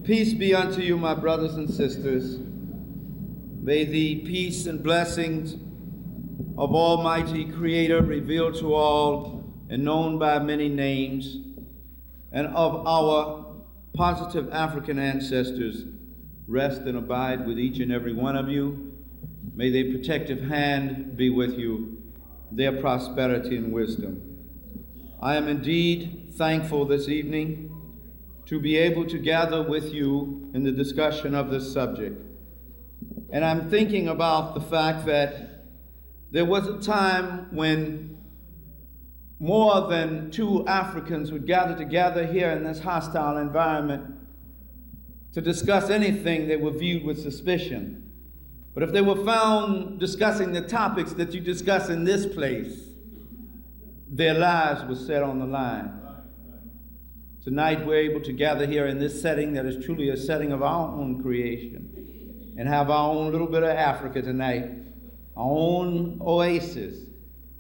Peace be unto you, my brothers and sisters. May the peace and blessings of Almighty Creator revealed to all and known by many names, and of our positive African ancestors rest and abide with each and every one of you. May their protective hand be with you, their prosperity and wisdom. I am indeed thankful this evening to be able to gather with you in the discussion of this subject. And I'm thinking about the fact that there was a time when more than two Africans would gather together here in this hostile environment to discuss anything they were viewed with suspicion. But if they were found discussing the topics that you discuss in this place, their lives were set on the line. Tonight we're able to gather here in this setting that is truly a setting of our own creation and have our own little bit of Africa tonight, our own oasis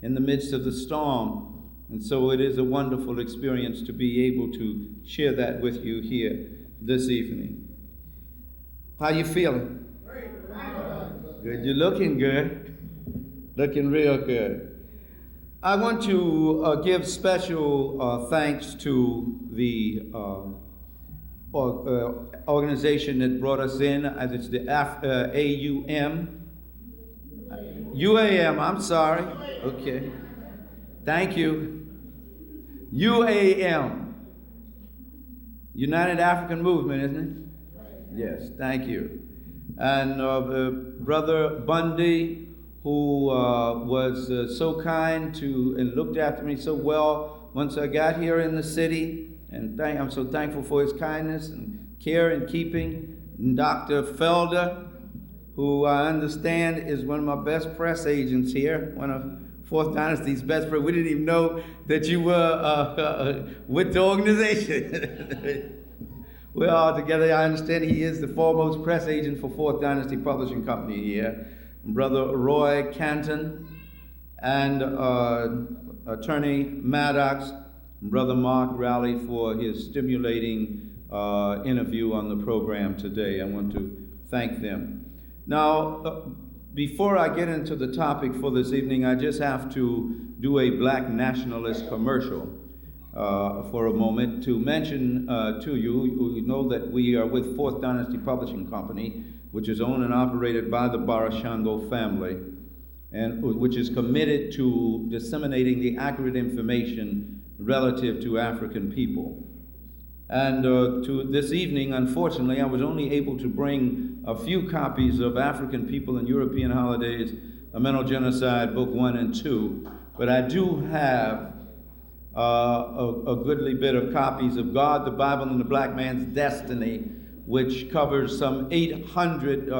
in the midst of the storm. And so it is a wonderful experience to be able to share that with you here this evening. How you feeling? Good. You're looking good. Looking real good. I want to give special thanks to the organization that brought us in. It's the UAM, I'm sorry. Okay. Thank you. UAM. United African Movement, isn't it? Yes, thank you. And Brother Bundy, who was so kind to and looked after me so well once I got here in the city. And I'm so thankful for his kindness and care and keeping. And Dr. Felder, who I understand is one of my best press agents here, one of Fourth Dynasty's best press. We didn't even know that you were with the organization. We're all together. I understand he is the foremost press agent for Fourth Dynasty Publishing Company here. Brother Roy Canton and Attorney Maddox, Brother Mark Rowley for his stimulating interview on the program today. I want to thank them. Now, before I get into the topic for this evening, I just have to do a black nationalist commercial for a moment to mention to you. You know that we are with Fourth Dynasty Publishing Company, which is owned and operated by the Barashango family, and which is committed to disseminating the accurate information relative to African people. And to this evening, unfortunately, I was only able to bring a few copies of African People and European Holidays, A Mental Genocide, Book 1 and 2, but I do have a goodly bit of copies of God, the Bible, and the Black Man's Destiny, which covers some 800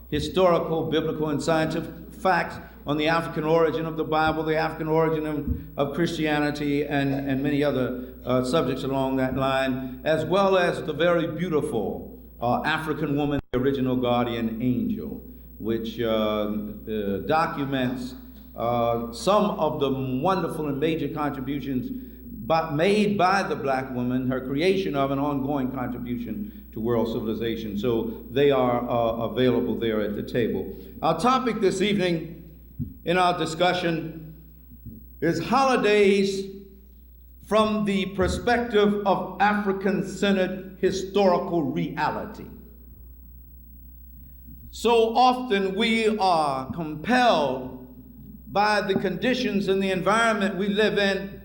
historical, biblical, and scientific facts on the African origin of the Bible, the African origin of Christianity, and many other subjects along that line, as well as the very beautiful African woman, the original guardian angel, which documents some of the wonderful and major contributions made by the black woman, her creation of an ongoing contribution to world civilization. So they are available there at the table. Our topic this evening in our discussion is holidays from the perspective of African-centered historical reality. So often we are compelled by the conditions and the environment we live in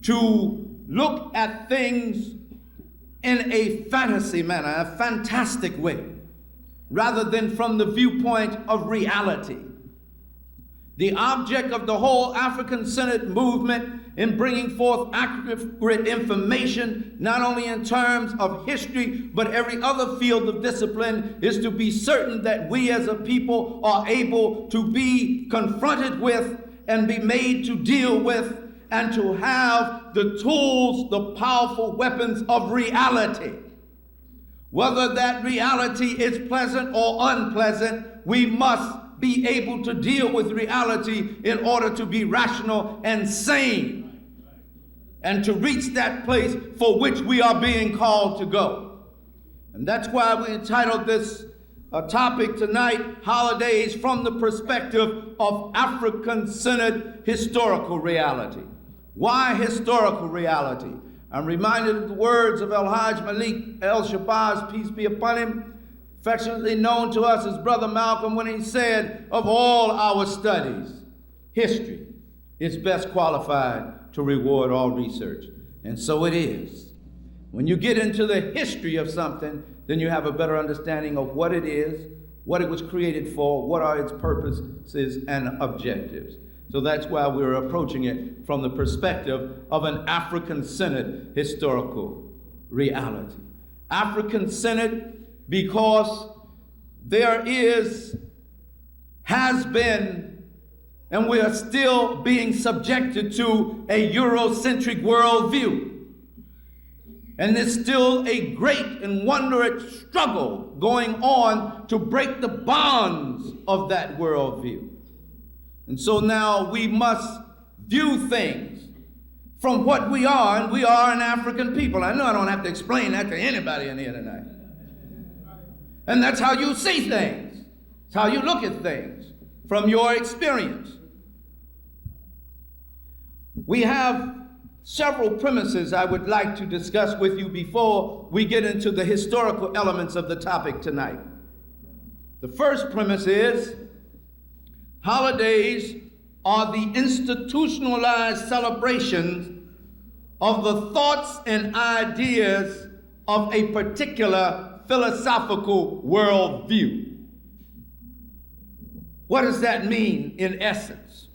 to look at things in a fantasy manner, a fantastic way, rather than from the viewpoint of reality. The object of the whole African-centered movement in bringing forth accurate information, not only in terms of history, but every other field of discipline, is to be certain that we as a people are able to be confronted with and be made to deal with and to have the tools, the powerful weapons of reality. Whether that reality is pleasant or unpleasant, we must be able to deal with reality in order to be rational and sane and to reach that place for which we are being called to go. And that's why we entitled this topic tonight, Holidays from the Perspective of African-Centered Historical Reality. Why historical reality? I'm reminded of the words of El-Hajj Malik El-Shabazz, peace be upon him, affectionately known to us as Brother Malcolm, when he said, of all our studies, history is best qualified to reward all research. And so it is. When you get into the history of something, then you have a better understanding of what it is, what it was created for, what are its purposes and objectives. So that's why we're approaching it from the perspective of an African-centered historical reality. African-centered because there has been, and we are still being subjected to a Eurocentric worldview. And there's still a great and wondrous struggle going on to break the bonds of that worldview. And so now we must view things from what we are, and we are an African people. I know I don't have to explain that to anybody in here tonight. And that's how you see things. It's how you look at things from your experience. We have several premises I would like to discuss with you before we get into the historical elements of the topic tonight. The first premise is holidays are the institutionalized celebrations of the thoughts and ideas of a particular philosophical worldview. What does that mean in essence?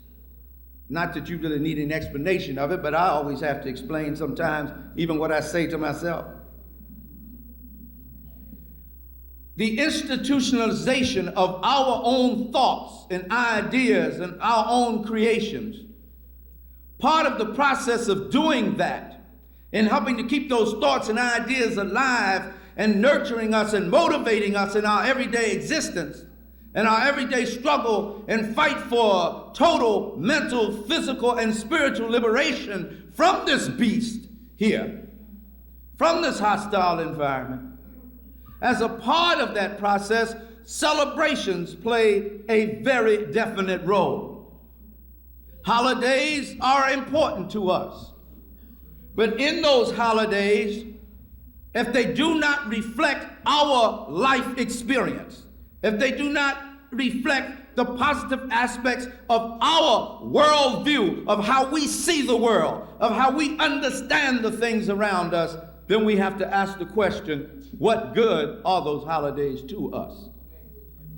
Not that you really need an explanation of it, but I always have to explain sometimes even what I say to myself. The institutionalization of our own thoughts and ideas and our own creations. Part of the process of doing that and helping to keep those thoughts and ideas alive and nurturing us and motivating us in our everyday existence and our everyday struggle and fight for total mental, physical, and spiritual liberation from this beast here, from this hostile environment. As a part of that process, celebrations play a very definite role. Holidays are important to us, but in those holidays, if they do not reflect our life experience, if they do not reflect the positive aspects of our worldview, of how we see the world, of how we understand the things around us, then we have to ask the question, what good are those holidays to us?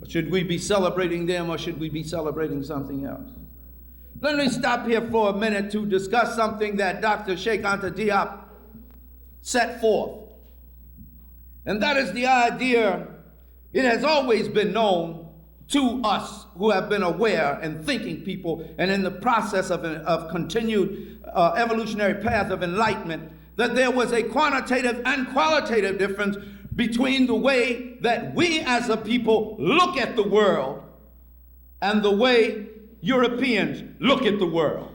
Should we be celebrating them, or should we be celebrating something else? Let me stop here for a minute to discuss something that Dr. Cheikh Anta Diop set forth. And that is the idea, it has always been known to us who have been aware and thinking people and in the process of continued evolutionary path of enlightenment, that there was a quantitative and qualitative difference between the way that we as a people look at the world and the way Europeans look at the world.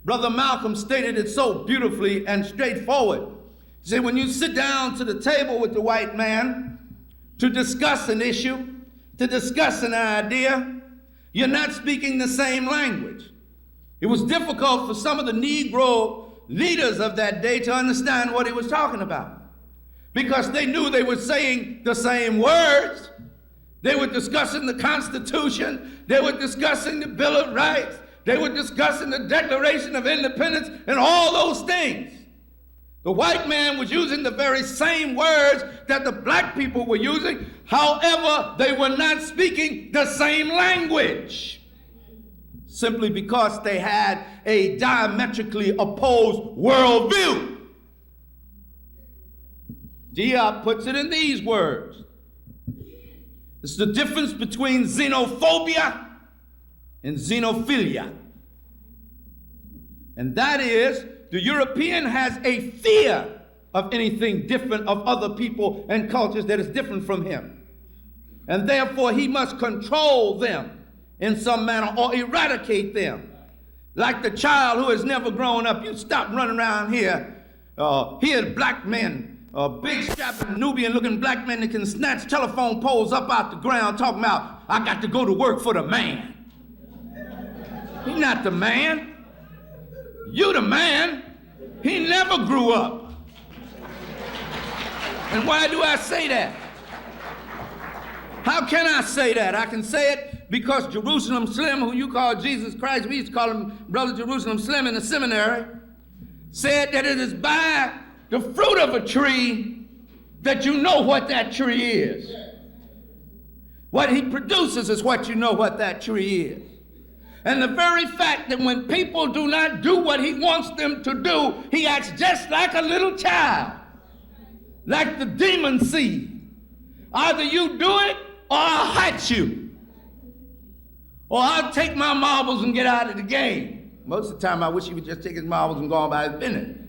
Brother Malcolm stated it so beautifully and straightforward. He said, when you sit down to the table with the white man to discuss an issue, to discuss an idea, you're not speaking the same language. It was difficult for some of the Negro leaders of that day to understand what he was talking about, because they knew they were saying the same words. They were discussing the Constitution, they were discussing the Bill of Rights, they were discussing the Declaration of Independence and all those things. The white man was using the very same words that the black people were using, however, they were not speaking the same language, simply because they had a diametrically opposed worldview. Diop puts it in these words. It's the difference between xenophobia and xenophilia. And that is, the European has a fear of anything different, of other people and cultures that is different from him. And therefore, he must control them in some manner or eradicate them. Like the child who has never grown up. You stop running around here, hear black men big strapping Nubian looking black men that can snatch telephone poles up out the ground talking about, I got to go to work for the man. He's not the man. You the man. He never grew up. And why do I say that? How can I say that? I can say it because Jerusalem Slim, who you call Jesus Christ, we used to call him Brother Jerusalem Slim in the seminary, said that it is by the fruit of a tree that you know what that tree is. What he produces is what you know what that tree is. And the very fact that when people do not do what he wants them to do, he acts just like a little child, like the demon seed. Either you do it or I'll hurt you. Or I'll take my marbles and get out of the game. Most of the time I wish he would just take his marbles and go on by his business.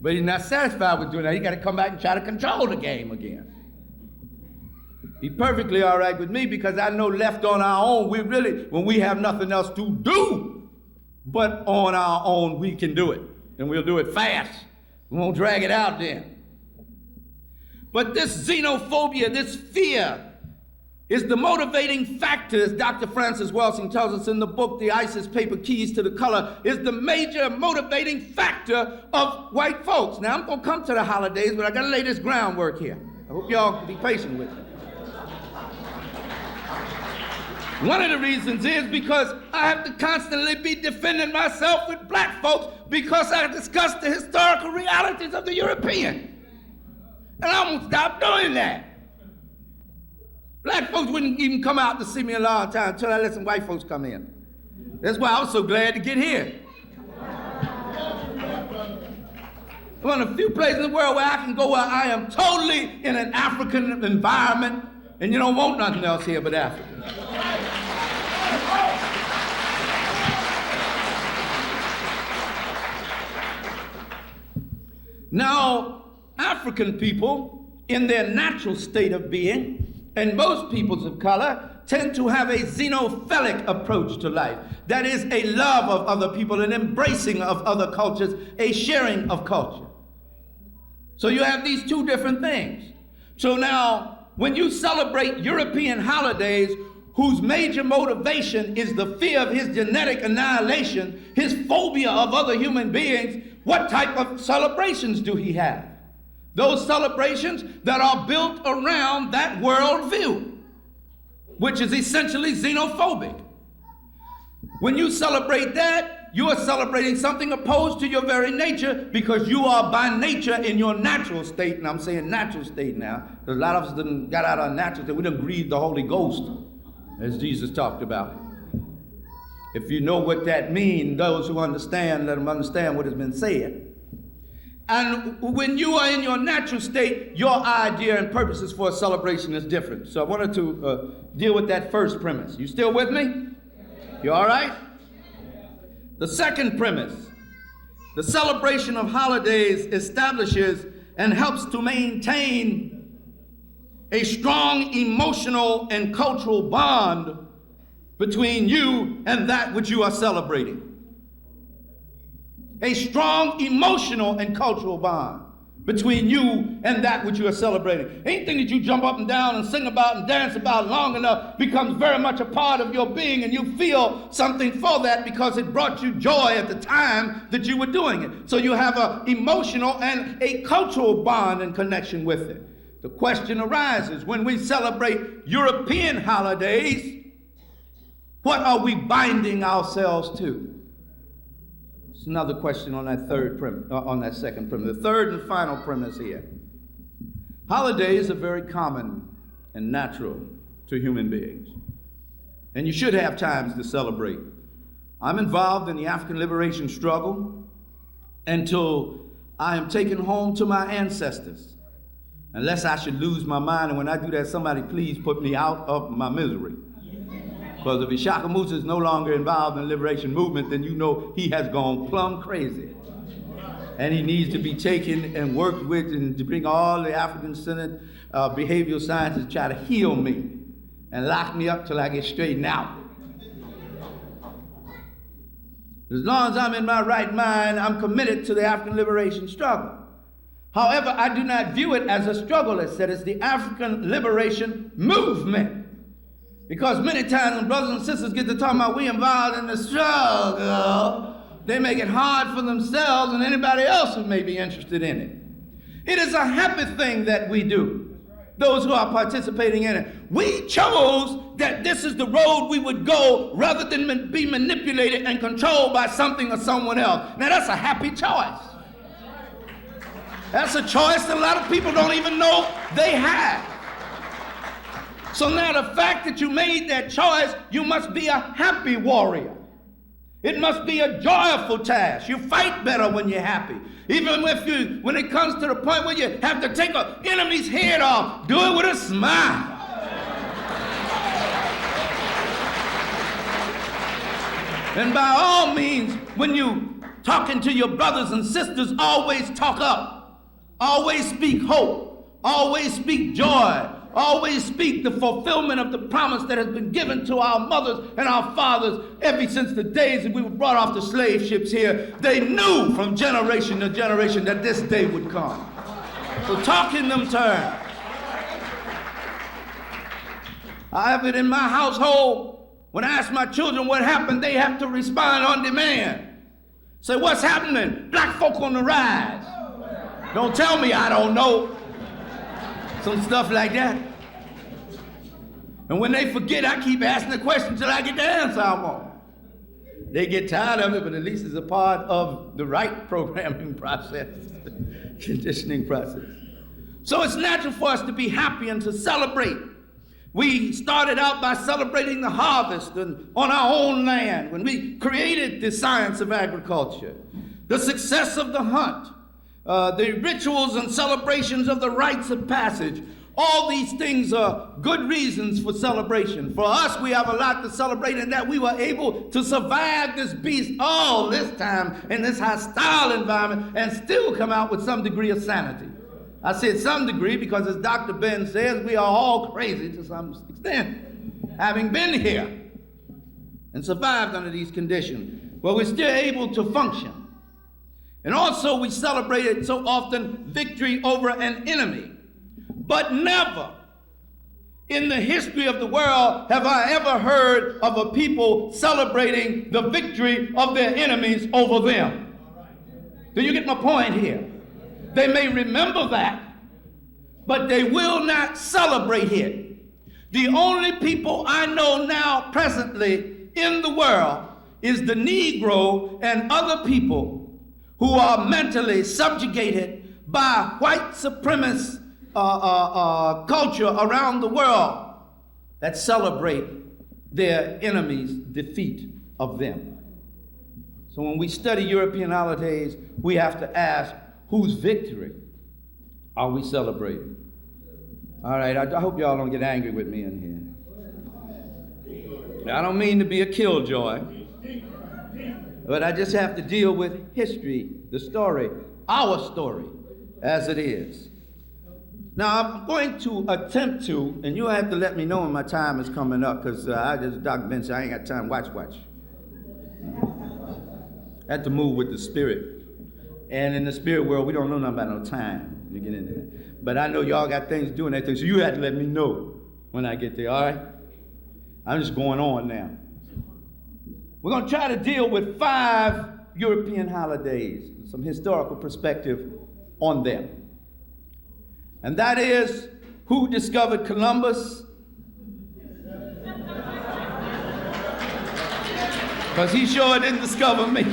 But he's not satisfied with doing that. He's got to come back and try to control the game again. He's perfectly all right with me because I know left on our own, we really, when we have nothing else to do, but on our own, we can do it. And we'll do it fast. We won't drag it out then. But this xenophobia, this fear, is the motivating factor, as Dr. Francis Welsing tells us in the book, The ISIS Paper Keys to the Color, is the major motivating factor of white folks. Now, I'm going to come to the holidays, but I got to lay this groundwork here. I hope y'all can be patient with me. One of the reasons is because I have to constantly be defending myself with black folks because I discuss the historical realities of the European. And I won't stop doing that. Black folks wouldn't even come out to see me a long time until I let some white folks come in. That's why I was so glad to get here. One of the few places in the world where I can go where I am totally in an African environment, and you don't want nothing else here but Africa. Now, African people, in their natural state of being, and most peoples of color, tend to have a xenophilic approach to life. That is a love of other people, an embracing of other cultures, a sharing of culture. So you have these two different things. So now, when you celebrate European holidays, whose major motivation is the fear of his genetic annihilation, his phobia of other human beings, what type of celebrations do he have? Those celebrations that are built around that worldview, which is essentially xenophobic. When you celebrate that, you are celebrating something opposed to your very nature because you are by nature in your natural state, and I'm saying natural state now, because a lot of us done got out of our natural state. We done grieved the Holy Ghost, as Jesus talked about. If you know what that means, those who understand, let them understand what has been said. And when you are in your natural state, your idea and purposes for a celebration is different. So I wanted to deal with that first premise. You still with me? You all right? The second premise, the celebration of holidays establishes and helps to maintain a strong emotional and cultural bond between you and that which you are celebrating. A strong emotional and cultural bond between you and that which you are celebrating. Anything that you jump up and down and sing about and dance about long enough becomes very much a part of your being, and you feel something for that because it brought you joy at the time that you were doing it. So you have an emotional and a cultural bond and connection with it. The question arises, when we celebrate European holidays, what are we binding ourselves to? It's another question on that second premise. The third and final premise here. Holidays are very common and natural to human beings. And you should have times to celebrate. I'm involved in the African liberation struggle until I am taken home to my ancestors. Unless I should lose my mind, and when I do that, somebody please put me out of my misery. Because if Ishakamusa is no longer involved in the liberation movement, then you know he has gone plumb crazy. And he needs to be taken and worked with and to bring all the African-centered behavioral sciences to try to heal me and lock me up till I get straightened out. As long as I'm in my right mind, I'm committed to the African liberation struggle. However, I do not view it as a struggle. It said it's the African liberation movement. Because many times when brothers and sisters get to talking about we involved in the struggle, they make it hard for themselves and anybody else who may be interested in it. It is a happy thing that we do, those who are participating in it. We chose that this is the road we would go rather than be manipulated and controlled by something or someone else. Now that's a happy choice. That's a choice that a lot of people don't even know they have. So now the fact that you made that choice, you must be a happy warrior. It must be a joyful task. You fight better when you're happy. Even when it comes to the point where you have to take an enemy's head off, do it with a smile. And by all means, when you talking to your brothers and sisters, always talk up. Always speak hope. Always speak joy. Always speak the fulfillment of the promise that has been given to our mothers and our fathers ever since the days that we were brought off the slave ships here. They knew from generation to generation that this day would come. So talk in them terms. I have it in my household. When I ask my children what happened, they have to respond on demand. Say, what's happening? Black folk on the rise. Don't tell me I don't know. Some stuff like that. And when they forget, I keep asking the question until I get the answer I want. They get tired of it, but at least it's a part of the right programming process, conditioning process. So it's natural for us to be happy and to celebrate. We started out by celebrating the harvest on our own land when we created the science of agriculture, the success of the hunt, the rituals and celebrations of the rites of passage. All these things are good reasons for celebration. For us, we have a lot to celebrate in that we were able to survive this beast all this time in this hostile environment and still come out with some degree of sanity. I said some degree because, as Dr. Ben says, we are all crazy to some extent, having been here and survived under these conditions. But we're still able to function. And also we celebrated so often victory over an enemy. But never in the history of the world have I ever heard of a people celebrating the victory of their enemies over them. Do you get my point here? They may remember that, but they will not celebrate it. The only people I know now presently in the world is the Negro and other people who are mentally subjugated by white supremacist culture around the world that celebrate their enemies' defeat of them. So when we study European holidays, we have to ask, whose victory are we celebrating? All right, I hope y'all don't get angry with me in here. I don't mean to be a killjoy, but I just have to deal with history, the story, our story, as it is. Now, I'm going to attempt to, and you'll have to let me know when my time is coming up, because Dr. Ben said, I ain't got time, watch. I have to move with the spirit. And in the spirit world, we don't know nothing about no time to get into that. But I know y'all got things to do and everything, so you have to let me know when I get there, all right? I'm just going on now. We're going to try to deal with 5 European holidays, some historical perspective on them. And that is, who discovered Columbus? Because he sure didn't discover me.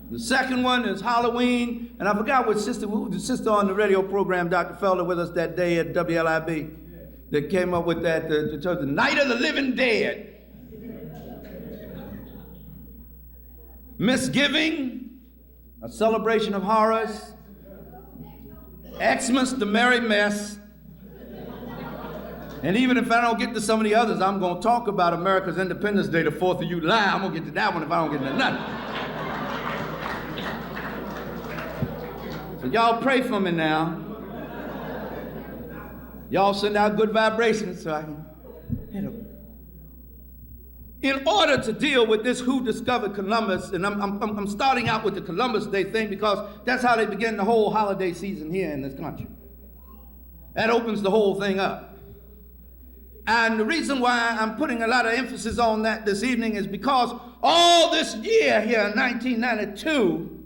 The second one is Halloween, and I forgot what sister, who was the sister on the radio program, Dr. Felder, with us that day at WLIB, that came up with that, the Night of the Living Dead. Misgiving, a celebration of horrors. Xmas, the merry mess. And even if I don't get to some of the others, I'm going to talk about America's Independence Day, the 4th of July. I'm going to get to that one if I don't get to nothing. So y'all pray for me now. Y'all send out good vibrations so I can hit them. in order to deal with this who discovered Columbus, and I'm starting out with the Columbus Day thing because that's how they begin the whole holiday season here in this country. That opens the whole thing up. And the reason why I'm putting a lot of emphasis on that this evening is because all this year here in 1992,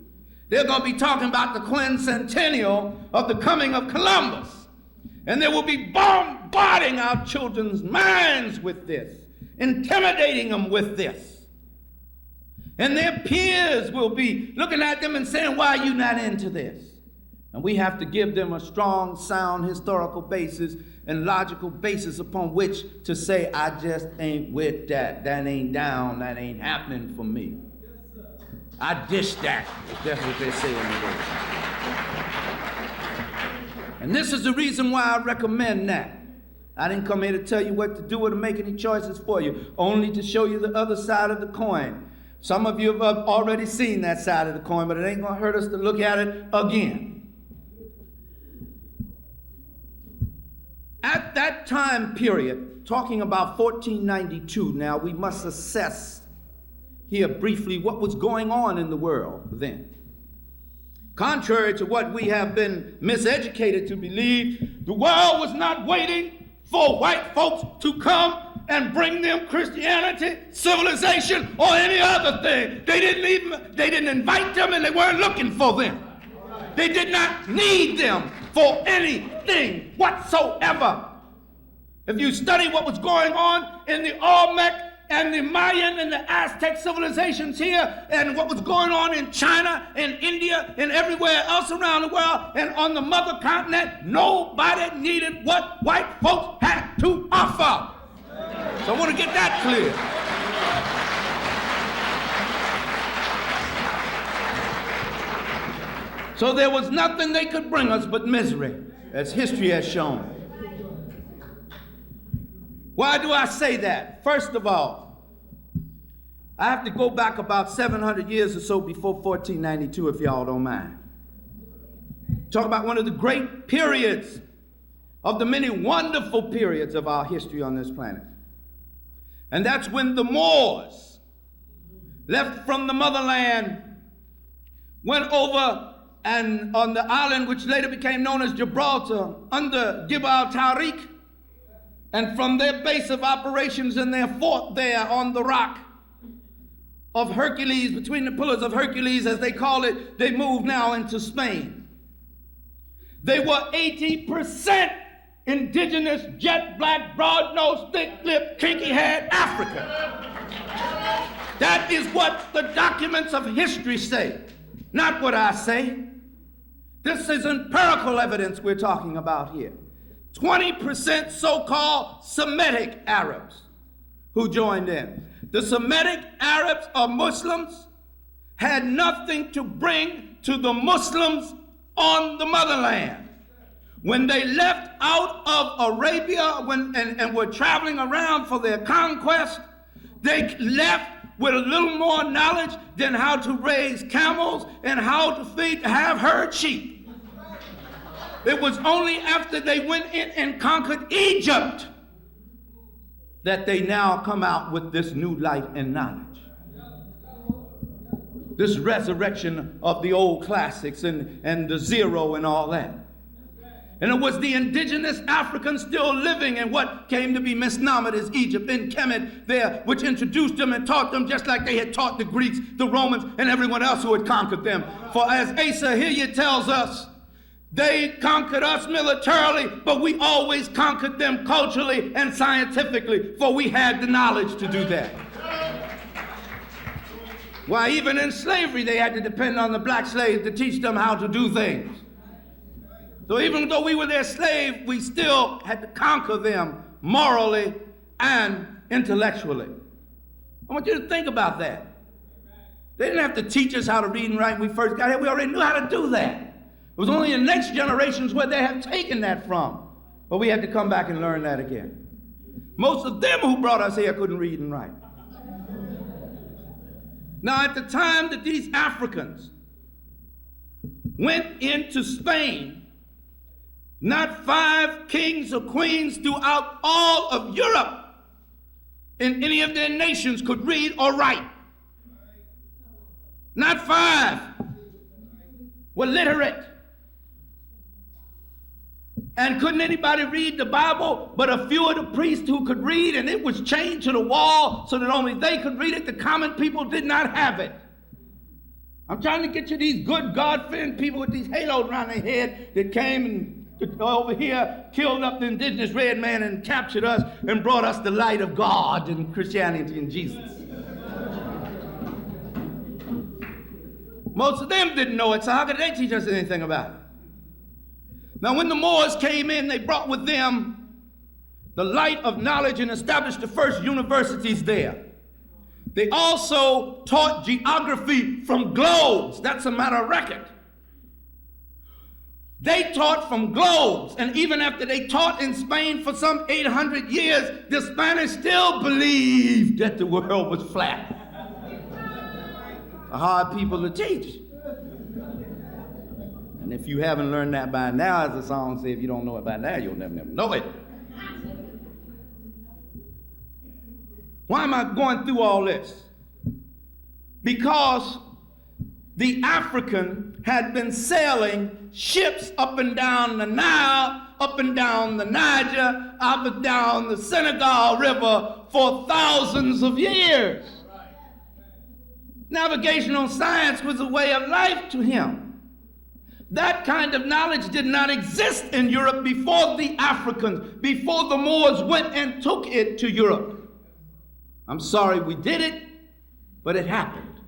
they're going to be talking about the quincentennial of the coming of Columbus. And they will be bombarding our children's minds with this, intimidating them with this. And their peers will be looking at them and saying, why are you not into this? And we have to give them a strong, sound historical basis and logical basis upon which to say, I just ain't with that. That ain't down. That ain't happening for me. I dish that. That's what they say in the world. And this is the reason why I recommend that. I didn't come here to tell you what to do or to make any choices for you, only to show you the other side of the coin. Some of you have already seen that side of the coin, but it ain't going to hurt us to look at it again. At that time period, talking about 1492 now, we must assess here briefly what was going on in the world then. Contrary to what we have been miseducated to believe, the world was not waiting for white folks to come and bring them Christianity, civilization, or any other thing. They didn't invite them, and they weren't looking for them. They did not need them for anything whatsoever. If you study what was going on in the Olmec and the Mayan and the Aztec civilizations here, and what was going on in China and India and everywhere else around the world and on the mother continent, nobody needed what white folks had to offer. So I want to get that clear. So there was nothing they could bring us but misery, as history has shown. Why do I say that? First of all, I have to go back about 700 years or so before 1492, if y'all don't mind. Talk about one of the great periods of the many wonderful periods of our history on this planet. And that's when the Moors left from the motherland, went over and on the island which later became known as Gibraltar under Gibal Tariq, and from their base of operations and their fort there on the rock of Hercules, between the pillars of Hercules as they call it, they moved now into Spain. They were 80% indigenous, jet black, broad-nosed, thick-lipped, kinky-haired Africa. That is what the documents of history say, not what I say. This is empirical evidence we're talking about here. 20% so-called Semitic Arabs who joined in. The Semitic Arabs or Muslims had nothing to bring to the Muslims on the motherland. When they left out of Arabia and were traveling around for their conquest, they left with a little more knowledge than how to raise camels and how to have herd sheep. It was only after they went in and conquered Egypt that they now come out with this new light and knowledge. This resurrection of the old classics and the zero and all that. And it was the indigenous Africans still living in what came to be misnomered as Egypt, in Kemet there, which introduced them and taught them just like they had taught the Greeks, the Romans, and everyone else who had conquered them. For as Asa Hilliard tells us, they conquered us militarily, but we always conquered them culturally and scientifically, for we had the knowledge to do that. Why, even in slavery, they had to depend on the black slaves to teach them how to do things. So even though we were their slave, we still had to conquer them morally and intellectually. I want you to think about that. They didn't have to teach us how to read and write when we first got here. We already knew how to do that. It was only the next generations where they have taken that from. But we had to come back and learn that again. Most of them who brought us here couldn't read and write. Now, at the time that these Africans went into Spain, not 5 kings or queens throughout all of Europe in any of their nations could read or write. Not 5 were literate. And couldn't anybody read the Bible but a few of the priests who could read, and it was chained to the wall so that only they could read it. The common people did not have it. I'm trying to get you these good God-fearing people with these halos around their head that came and over here killed up the indigenous red man and captured us and brought us the light of God and Christianity and Jesus. Most of them didn't know it, so how could they teach us anything about it? Now, when the Moors came in, they brought with them the light of knowledge and established the first universities there. They also taught geography from globes. That's a matter of record. They taught from globes, and even after they taught in Spain for some 800 years, the Spanish still believed that the world was flat. A hard people to teach. And if you haven't learned that by now, as the song says, if you don't know it by now, you'll never know it. Why am I going through all this? Because the African had been sailing ships up and down the Nile, up and down the Niger, up and down the Senegal River for thousands of years. Navigational science was a way of life to him. That kind of knowledge did not exist in Europe before the Africans, before the Moors went and took it to Europe. I'm sorry we did it, but it happened.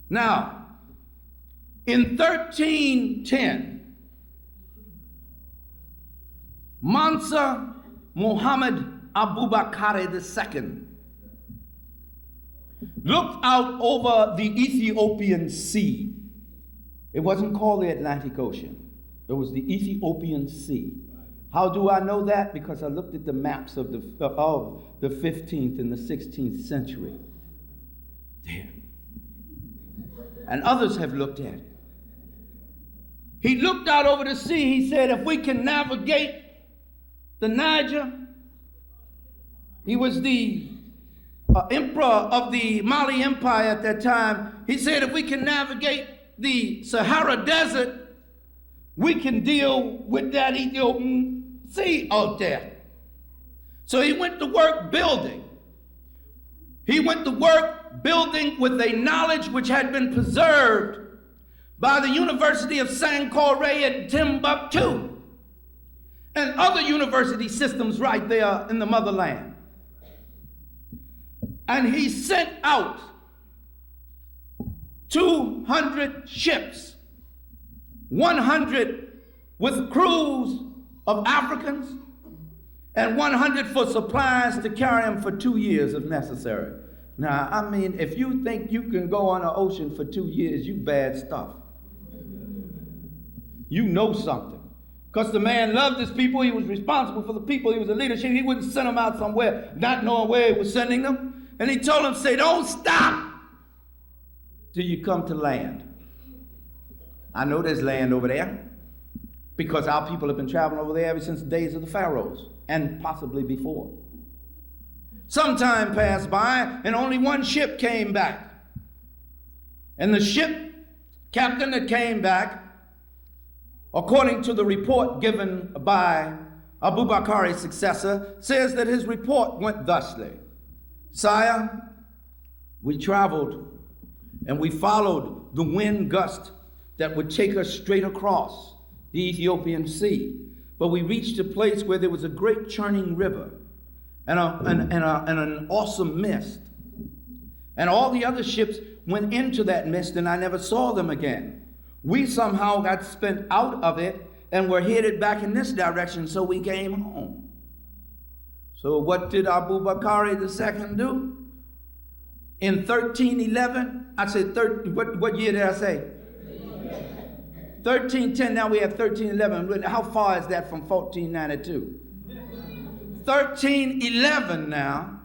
Now, in 1310, Mansa Muhammad Abubakar II looked out over the Ethiopian Sea. It wasn't called the Atlantic Ocean. It was the Ethiopian Sea. How do I know that? Because I looked at the maps of the 15th and the 16th century. There. And others have looked at it. He looked out over the sea. He said, if we can navigate the Niger, he was the emperor of the Mali Empire at that time. He said, if we can navigate the Sahara Desert, we can deal with that Ethiopian Sea out there. So he went to work building. He went to work building with a knowledge which had been preserved by the University of Sankore at Timbuktu and other university systems right there in the motherland. And he sent out 200 ships, 100 with crews of Africans, and 100 for supplies to carry them for 2 years if necessary. Now, I mean, if you think you can go on the ocean for 2 years, you bad stuff. You know something. Because the man loved his people, he was responsible for the people, he was a leadership, he wouldn't send them out somewhere not knowing where he was sending them. And he told them, say, don't stop till you come to land. I know there's land over there because our people have been traveling over there ever since the days of the pharaohs and possibly before. Some time passed by and only one ship came back. And the ship captain that came back, according to the report given by Abubakar's successor, says that his report went thusly. Sire, we traveled and we followed the wind gust that would take us straight across the Ethiopian Sea. But we reached a place where there was a great churning river and an awesome mist. And all the other ships went into that mist and I never saw them again. We somehow got spent out of it and were headed back in this direction, so we came home. So what did Abubakar II do? In 1311, I said, what year did I say? 1310, now we have 1311. How far is that from 1492? 1311 now.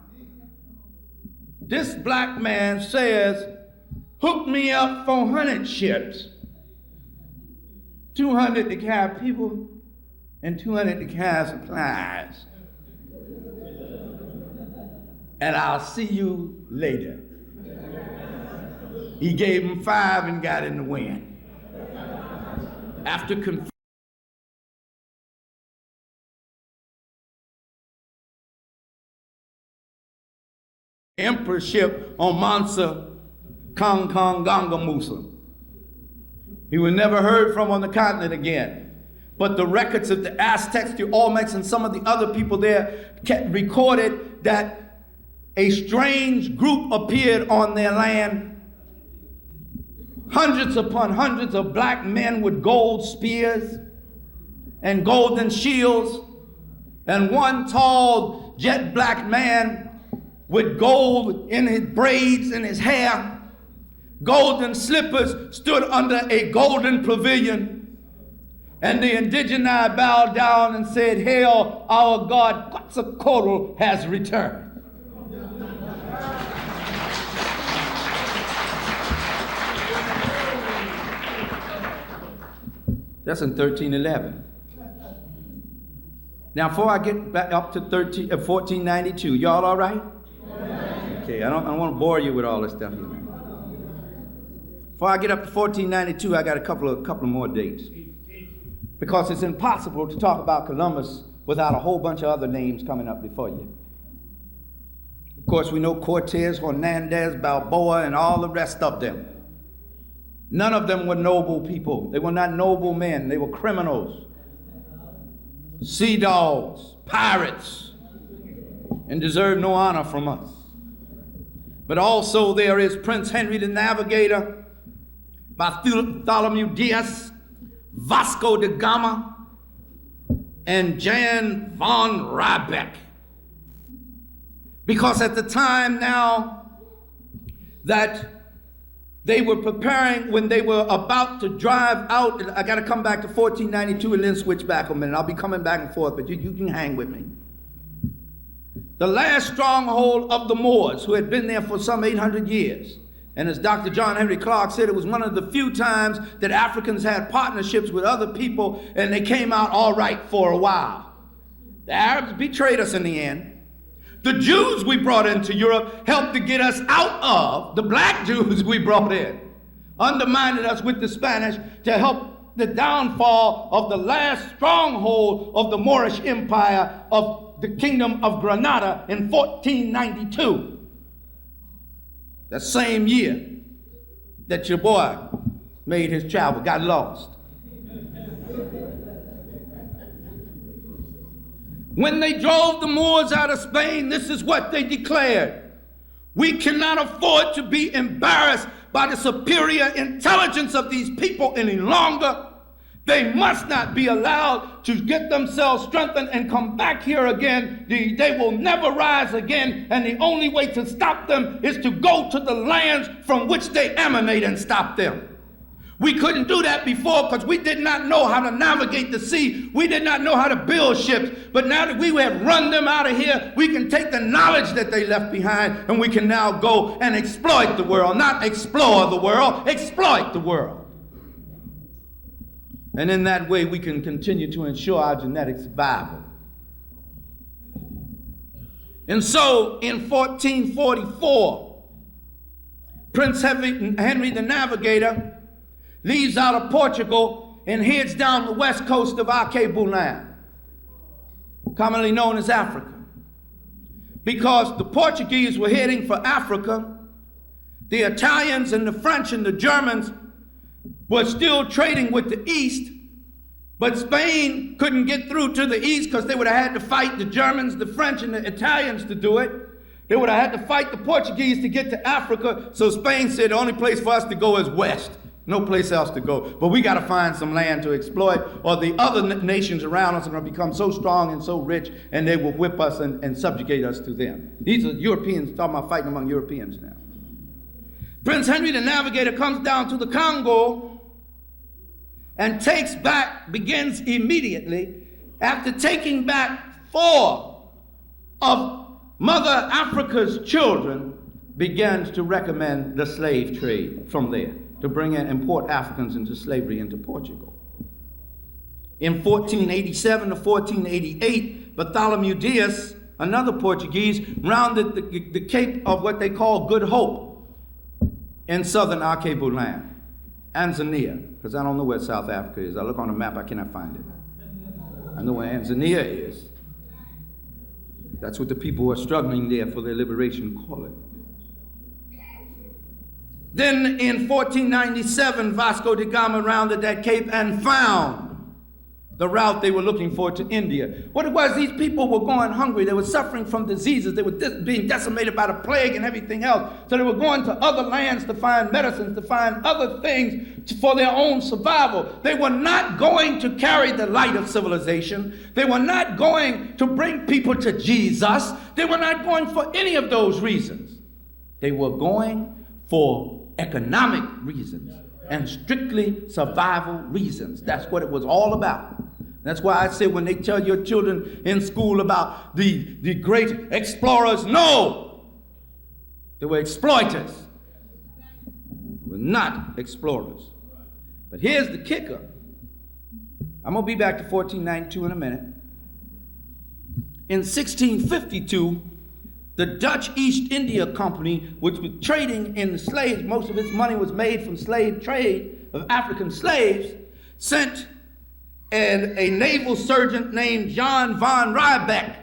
This black man says, hook me up 400 ships. 200 to carry people and 200 to carry supplies. and I'll see you later. He gave him 5 and got in the wind. After emperorship on Mansa Kangangamusa. He was never heard from on the continent again. But the records of the Aztecs, the Olmecs, and some of the other people there recorded that a strange group appeared on their land. Hundreds upon hundreds of black men with gold spears and golden shields, and one tall jet black man with gold in his braids in his hair, golden slippers, stood under a golden pavilion. And the indigeni bowed down and said, "Hail, our God Quetzalcoatl has returned." That's in 1311. Now, before I get back up to 1492, y'all all right? Okay, I don't want to bore you with all this stuff here. Before I get up to 1492, I got a couple more dates. Because it's impossible to talk about Columbus without a whole bunch of other names coming up before you. Of course, we know Cortez, Hernandez, Balboa, and all the rest of them. None of them were noble people. They were not noble men. They were criminals, sea dogs, pirates, and deserve no honor from us. But also there is Prince Henry the Navigator, Bartholomew Diaz, Vasco da Gama, and Jan von Riebeck. Because at the time now that they were preparing, when they were about to drive out, and I got to come back to 1492 and then switch back a minute. I'll be coming back and forth, but you can hang with me. The last stronghold of the Moors, who had been there for some 800 years. And as Dr. John Henry Clark said, it was one of the few times that Africans had partnerships with other people and they came out all right for a while. The Arabs betrayed us in the end. The Jews we brought into Europe helped to get us out of, the black Jews we brought in, undermined us with the Spanish to help the downfall of the last stronghold of the Moorish Empire of the Kingdom of Granada in 1492. That same year that your boy made his travel, got lost. When they drove the Moors out of Spain, this is what they declared: "We cannot afford to be embarrassed by the superior intelligence of these people any longer. They must not be allowed to get themselves strengthened and come back here again. They will never rise again, and the only way to stop them is to go to the lands from which they emanate and stop them." We couldn't do that before because we did not know how to navigate the sea. We did not know how to build ships. But now that we have run them out of here, we can take the knowledge that they left behind and we can now go and exploit the world. Not explore the world, exploit the world. And in that way, we can continue to ensure our genetic survival. And so, in 1444, Prince Henry the Navigator leaves out of Portugal and heads down the west coast of Arquebulan, commonly known as Africa. Because the Portuguese were heading for Africa, the Italians and the French and the Germans were still trading with the East, but Spain couldn't get through to the East because they would have had to fight the Germans, the French, and the Italians to do it. They would have had to fight the Portuguese to get to Africa, so Spain said the only place for us to go is west. No place else to go. But we got to find some land to exploit, or the other nations around us are going to become so strong and so rich, and they will whip us and subjugate us to them. These are Europeans, talking about fighting among Europeans now. Prince Henry the Navigator comes down to the Congo and begins immediately, after taking back 4 of Mother Africa's children, begins to recommend the slave trade from there, to bring and import Africans into slavery into Portugal. In 1487 to 1488, Bartholomew Diaz another Portuguese, rounded the Cape of what they call Good Hope in southern Archipelago land, Tanzania, because I don't know where South Africa is. I look on the map, I cannot find it. I know where Tanzania is. That's what the people who are struggling there for their liberation call it. Then in 1497, Vasco da Gama rounded that cape and found the route they were looking for to India. What it was, these people were going hungry. They were suffering from diseases. They were being decimated by the plague and everything else. So they were going to other lands to find medicines, to find other things for their own survival. They were not going to carry the light of civilization. They were not going to bring people to Jesus. They were not going for any of those reasons. They were going for economic reasons and strictly survival reasons. That's what it was all about. That's why I say when they tell your children in school about the great explorers, no, they were exploiters. They were not explorers. But here's the kicker. I'm going to be back to 1492 in a minute. In 1652, the Dutch East India Company, which was trading in the slaves, most of its money was made from slave trade of African slaves, sent a naval surgeon named John van Riebeck,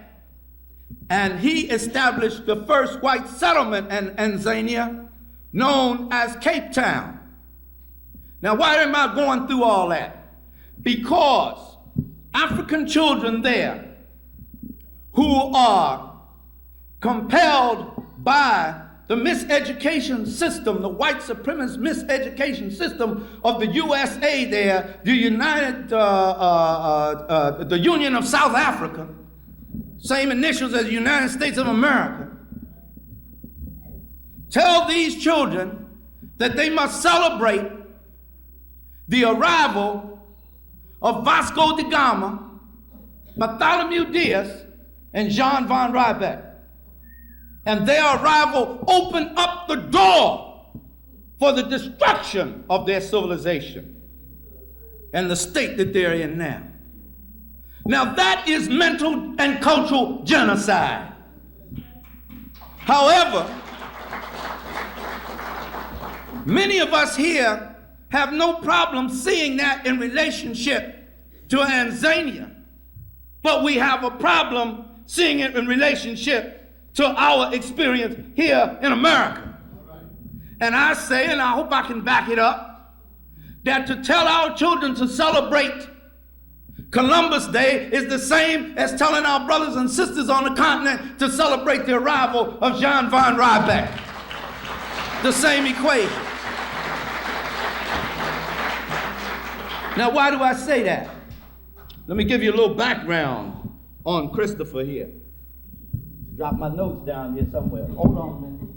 and he established the first white settlement in Tanzania, known as Cape Town. Now, why am I going through all that? Because African children there who are compelled by the miseducation system, the white supremacist miseducation system of the USA there, the Union of South Africa, same initials as the United States of America, tell these children that they must celebrate the arrival of Vasco da Gama, Bartholomew Diaz, and John van Riebeck. And their arrival opened up the door for the destruction of their civilization and the state that they're in now. Now that is mental and cultural genocide. However, many of us here have no problem seeing that in relationship to Tanzania, but we have a problem seeing it in relationship to our experience here in America. And I say, and I hope I can back it up, that to tell our children to celebrate Columbus Day is the same as telling our brothers and sisters on the continent to celebrate the arrival of John van Riebeck. The same equation. Now, why do I say that? Let me give you a little background on Christopher here. Drop my notes down here somewhere. Hold on a minute.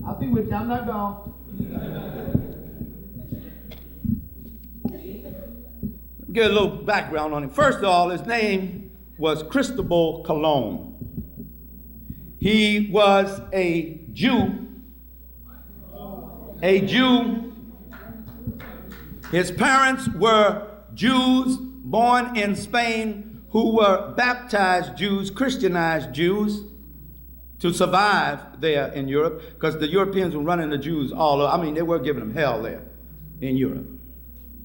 I'll be with you. I'm not gone. Get a little background on him. First of all, his name was Cristobal Colon. He was a Jew. His parents were Jews born in Spain who were baptized Jews, Christianized Jews, to survive there in Europe, because the Europeans were running the Jews all over. I mean, they were giving them hell there in Europe.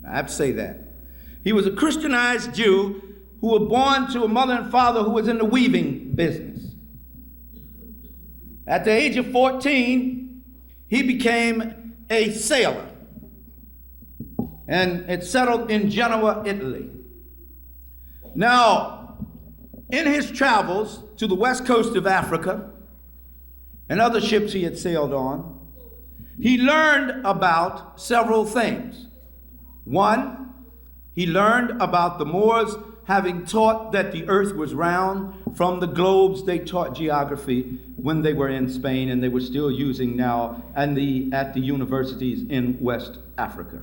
I have to say that. He was a Christianized Jew who was born to a mother and father who was in the weaving business. At the age of 14, he became a sailor, and it settled in Genoa, Italy. Now, in his travels to the west coast of Africa and other ships he had sailed on, he learned about several things. One, he learned about the Moors having taught that the earth was round from the globes they taught geography when they were in Spain, and they were still using now at the universities in West Africa.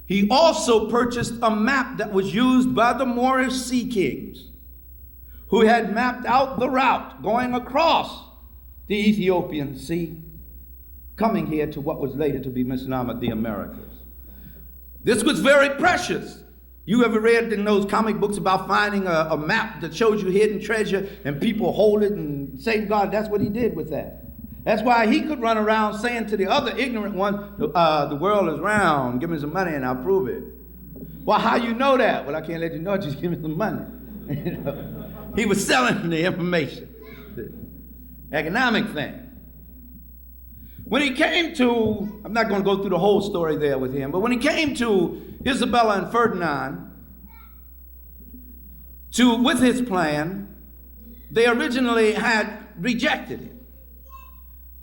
He also purchased a map that was used by the Moorish sea kings, who had mapped out the route going across the Ethiopian Sea, coming here to what was later to be misnomed the Americas. This was very precious You ever read in those comic books about finding a map that shows you hidden treasure and people hold it and safeguard? That's what he did with that. That's why he could run around saying to the other ignorant ones, the world is round, give me some money and I'll prove it. Well, how you know that? Well, I can't let you know, just give me some money. You know? He was selling the information. The economic thing. When he came to, I'm not going to go through the whole story there with him, but when he came to Isabella and Ferdinand with his plan, they originally had rejected it.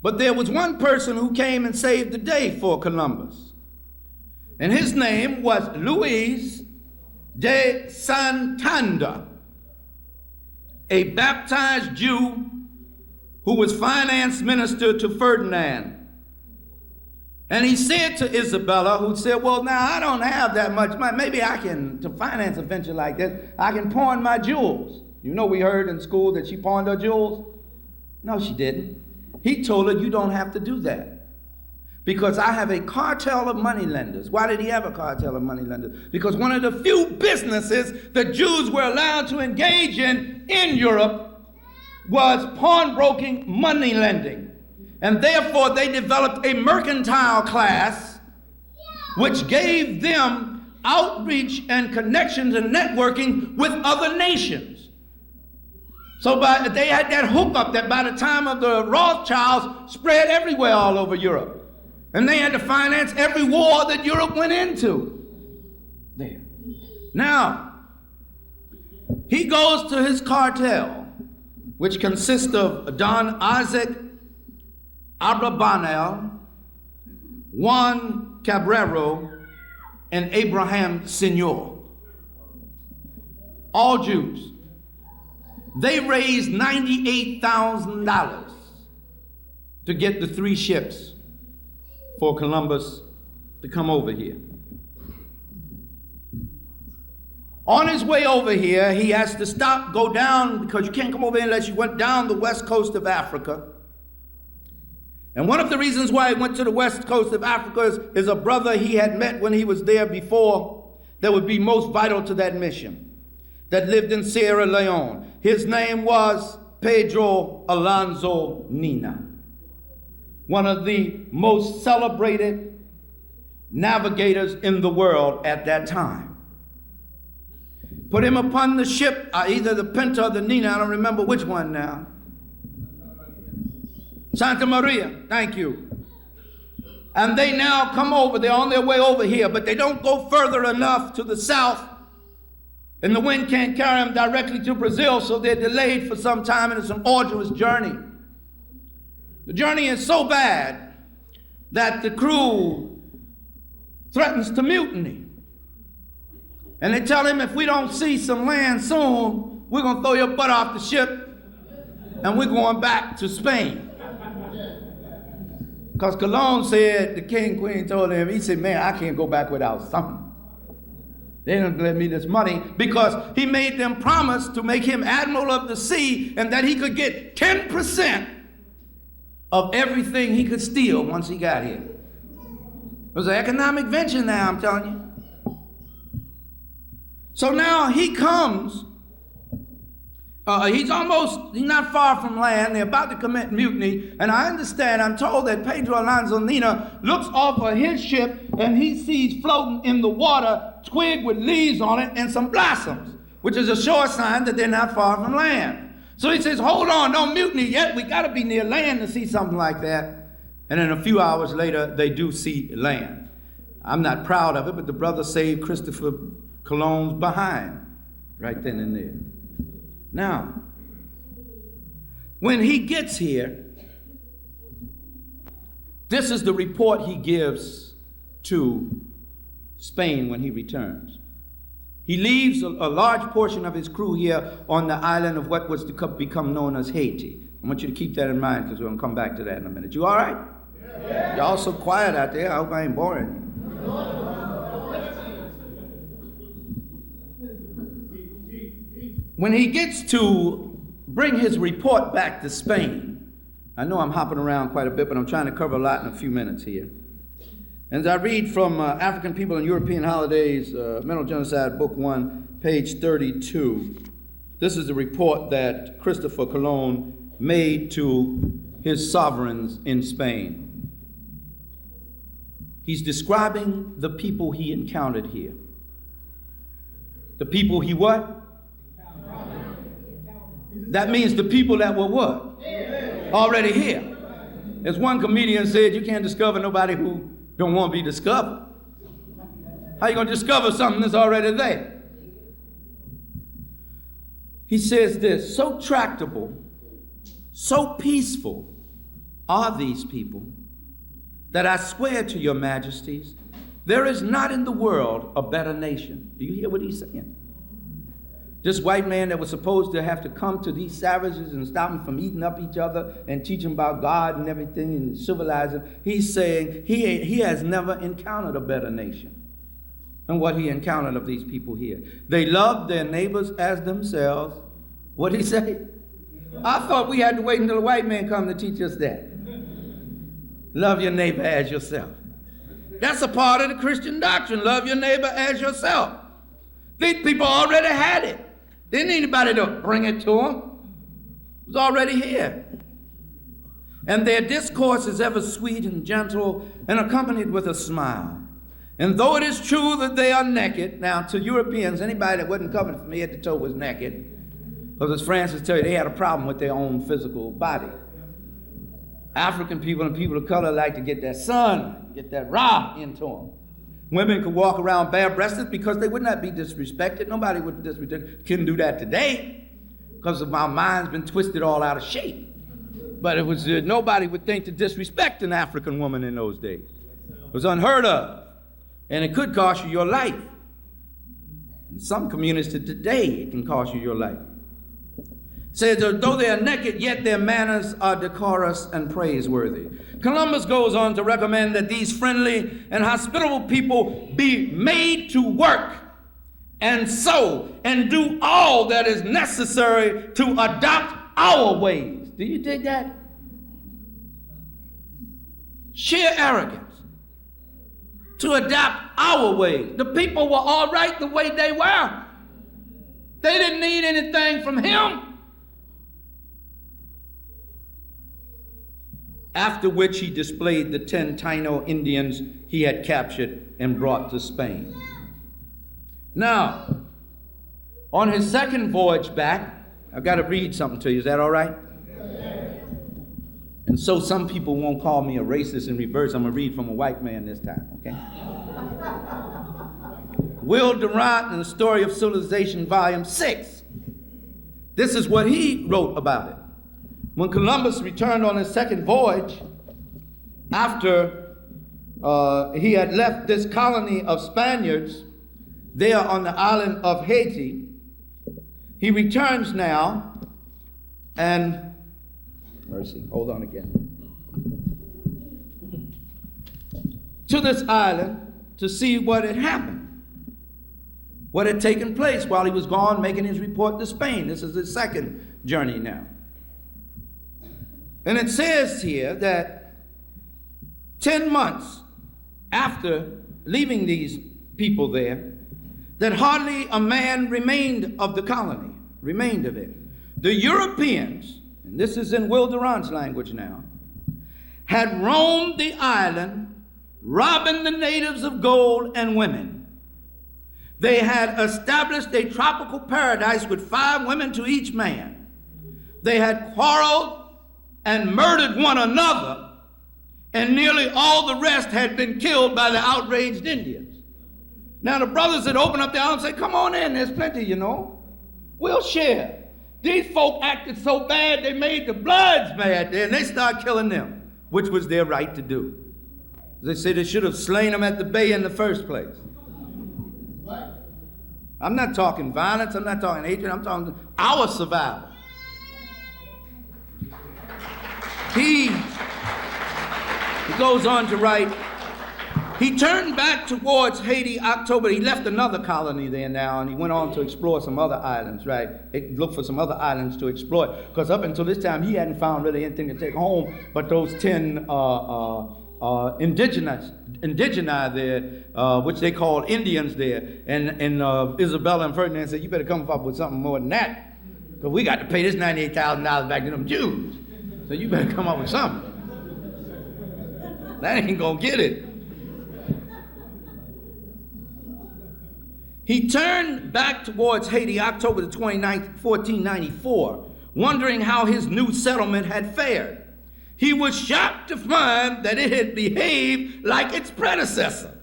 But there was one person who came and saved the day for Columbus. And his name was Luis de Santander, a baptized Jew who was finance minister to Ferdinand. And he said to Isabella, who said, well, now I don't have that much money. Maybe I can, to finance a venture like this, I can pawn my jewels. You know, we heard in school that she pawned her jewels. No, she didn't. He told her, you don't have to do that, because I have a cartel of moneylenders. Why did he have a cartel of moneylenders? Because one of the few businesses the Jews were allowed to engage in Europe was pawnbroking, money lending. And therefore they developed a mercantile class which gave them outreach and connections and networking with other nations. So they had that hookup that by the time of the Rothschilds spread everywhere all over Europe. And they had to finance every war that Europe went into. There. Now, he goes to his cartel, which consists of Don Isaac Abrabanel, Juan Cabrero, and Abraham Senor. All Jews. They raised $98,000 to get the 3 ships for Columbus to come over here. On his way over here, he has to stop, go down, because you can't come over here unless you went down the west coast of Africa. And one of the reasons why he went to the west coast of Africa is a brother he had met when he was there before that would be most vital to that mission, that lived in Sierra Leone. His name was Pedro Alonso Nina, one of the most celebrated navigators in the world at that time. Put him upon the ship, either the Pinta or the Nina, I don't remember which one now. Santa Maria, thank you. And they now come over, they're on their way over here, but they don't go further enough to the south, and the wind can't carry them directly to Brazil, so they're delayed for some time, and it's an arduous journey. The journey is so bad that the crew threatens to mutiny. And they tell him, if we don't see some land soon, we're going to throw your butt off the ship, and we're going back to Spain. Because Colon said, the king, queen told him, he said, man, I can't go back without something. They don't let me this money, because he made them promise to make him admiral of the sea and that he could get 10% of everything he could steal once he got here. It was an economic venture now, I'm telling you. So now he comes. He's not far from land. They're about to commit mutiny. And I understand, I'm told that Pedro Alonso Nina looks off of his ship and he sees floating in the water twig with leaves on it and some blossoms, which is a sure sign that they're not far from land. So he says, hold on, don't mutiny yet. We got to be near land to see something like that. And then a few hours later, they do see land. I'm not proud of it, but the brother saved Christopher Colon's behind right then and there. Now, when he gets here, this is the report he gives to Spain when he returns. He leaves a large portion of his crew here on the island of what was to become known as Haiti. I want you to keep that in mind, because we're going to come back to that in a minute. You all right? Yeah. Y'all so quiet out there. I hope I ain't boring you. When he gets to bring his report back to Spain, I know I'm hopping around quite a bit, but I'm trying to cover a lot in a few minutes here. As I read from African People and European Holidays, Mental Genocide, Book 1, page 32, this is a report that Christopher Colon made to his sovereigns in Spain. He's describing the people he encountered here. The people he what? That means the people that were what? Already here. As one comedian said, you can't discover nobody who don't want to be discovered. How you going to discover something that's already there? He says this, so tractable, so peaceful are these people that I swear to your majesties, there is not in the world a better nation. Do you hear what he's saying? This white man that was supposed to have to come to these savages and stop them from eating up each other and teach them about God and everything and civilize them, he's saying he has never encountered a better nation than what he encountered of these people here. They loved their neighbors as themselves. What did he say? I thought we had to wait until a white man come to teach us that. Love your neighbor as yourself. That's a part of the Christian doctrine. Love your neighbor as yourself. These people already had it. Didn't need anybody to bring it to them. It was already here. And their discourse is ever sweet and gentle and accompanied with a smile. And though it is true that they are naked, now to Europeans, anybody that wasn't covered from head to toe was naked, because as Francis tell you, they had a problem with their own physical body. African people and people of color like to get that sun, get that Ra into them. Women could walk around bare-breasted because they would not be disrespected. Nobody would disrespect. Couldn't do that today because of our minds been twisted all out of shape. But it was nobody would think to disrespect an African woman in those days. It was unheard of, and it could cost you your life. In some communities today, it can cost you your life. It says, though they are naked, yet their manners are decorous and praiseworthy. Columbus goes on to recommend that these friendly and hospitable people be made to work and sow and do all that is necessary to adopt our ways. Do you dig that? Sheer arrogance. To adopt our ways. The people were all right the way they were. They didn't need anything from him. After which he displayed the 10 Taino Indians he had captured and brought to Spain. Now, on his second voyage back, I've got to read something to you. Is that all right? And so some people won't call me a racist in reverse. I'm going to read from a white man this time, okay? Will Durant in the Story of Civilization, Volume 6. This is what he wrote about it. When Columbus returned on his second voyage, after he had left this colony of Spaniards there on the island of Haiti, he returns now and, mercy, hold on again, to this island to see what had happened, what had taken place while he was gone making his report to Spain. This is his second journey now. And it says here that 10 months after leaving these people there, that hardly a man remained of the colony, remained of it. The Europeans, and this is in Will Durant's language now, had roamed the island, robbing the natives of gold and women. They had established a tropical paradise with 5 women to each man. They had quarreled and murdered one another, and nearly all the rest had been killed by the outraged Indians. Now the brothers had opened up their arms and said, come on in, there's plenty, you know. We'll share. These folk acted so bad, they made the Bloods mad there, and they started killing them, which was their right to do. They said they should have slain them at the bay in the first place. I'm not talking violence, I'm not talking hatred, I'm talking our survival. He goes on to write, he turned back towards Haiti October. He left another colony there now, and he went on to explore some other islands, right? He looked for some other islands to exploit, because up until this time, he hadn't found really anything to take home but those 10 indigeni there, which they call Indians there. And Isabella and Ferdinand said, you better come up with something more than that, because we got to pay this $98,000 back to them Jews. So you better come up with something. That ain't gonna get it. He turned back towards Haiti October the 29th, 1494, wondering how his new settlement had fared. He was shocked to find that it had behaved like its predecessor,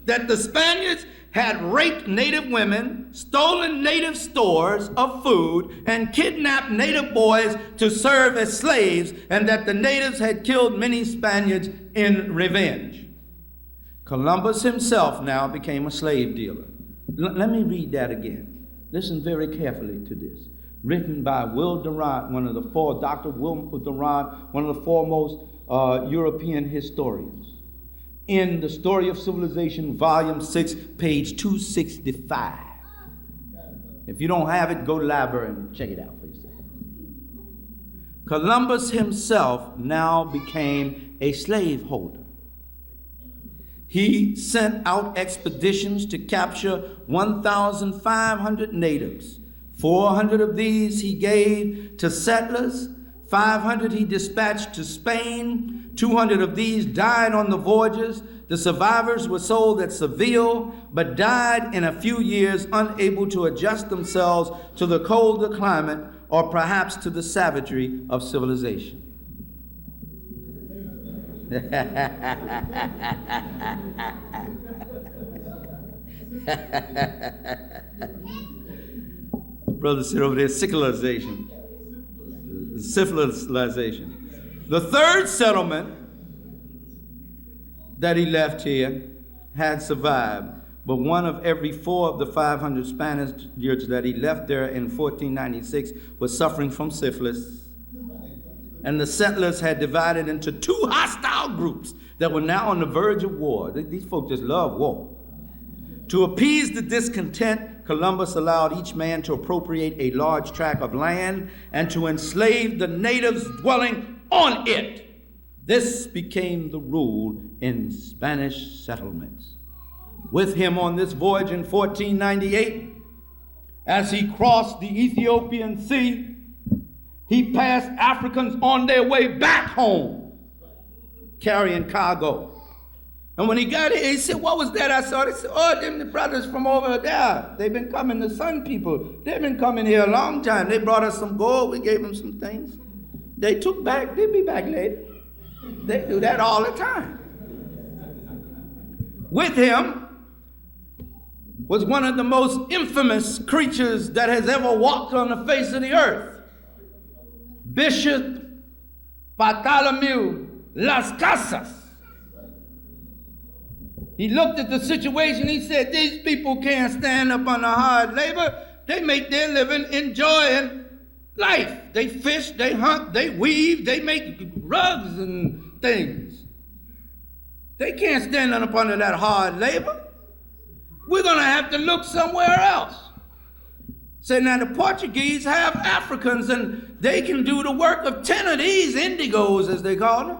that the Spaniards had raped native women, stolen native stores of food, and kidnapped native boys to serve as slaves, and that the natives had killed many Spaniards in revenge. Columbus himself now became a slave dealer. Let me read that again. Listen very carefully to this. Written by Will Durant, Dr. Will Durant, one of the foremost European historians. In The Story of Civilization, Volume 6, page 265. If you don't have it, go to the library and check it out for yourself. Columbus himself now became a slaveholder. He sent out expeditions to capture 1,500 natives. 400 of these he gave to settlers, 500 he dispatched to Spain, 200 of these died on the voyages. The survivors were sold at Seville, but died in a few years, unable to adjust themselves to the colder climate or perhaps to the savagery of civilization. Brother said over there, syphilisation. The third settlement that he left here had survived, but one of every 4 of the 500 Spaniards that he left there in 1496 was suffering from syphilis. And the settlers had divided into 2 hostile groups that were now on the verge of war. These folks just love war. To appease the discontent, Columbus allowed each man to appropriate a large tract of land and to enslave the natives dwelling on it. This became the rule in Spanish settlements. With him on this voyage in 1498, as he crossed the Ethiopian Sea, he passed Africans on their way back home, carrying cargo. And when he got here, he said, what was that I saw? They said, oh, them the brothers from over there. They've been coming, the Sun people. They've been coming here a long time. They brought us some gold. We gave them some things. They took back. They'll be back later. They do that all the time. With him was one of the most infamous creatures that has ever walked on the face of the earth, Bishop Bartholomew Las Casas. He looked at the situation. He said, these people can't stand up under hard labor. They make their living enjoying life. They fish, they hunt, they weave, they make rugs and things. They can't stand up under that hard labor. We're going to have to look somewhere else. So now the Portuguese have Africans, and they can do the work of 10 of these indigos, as they call them.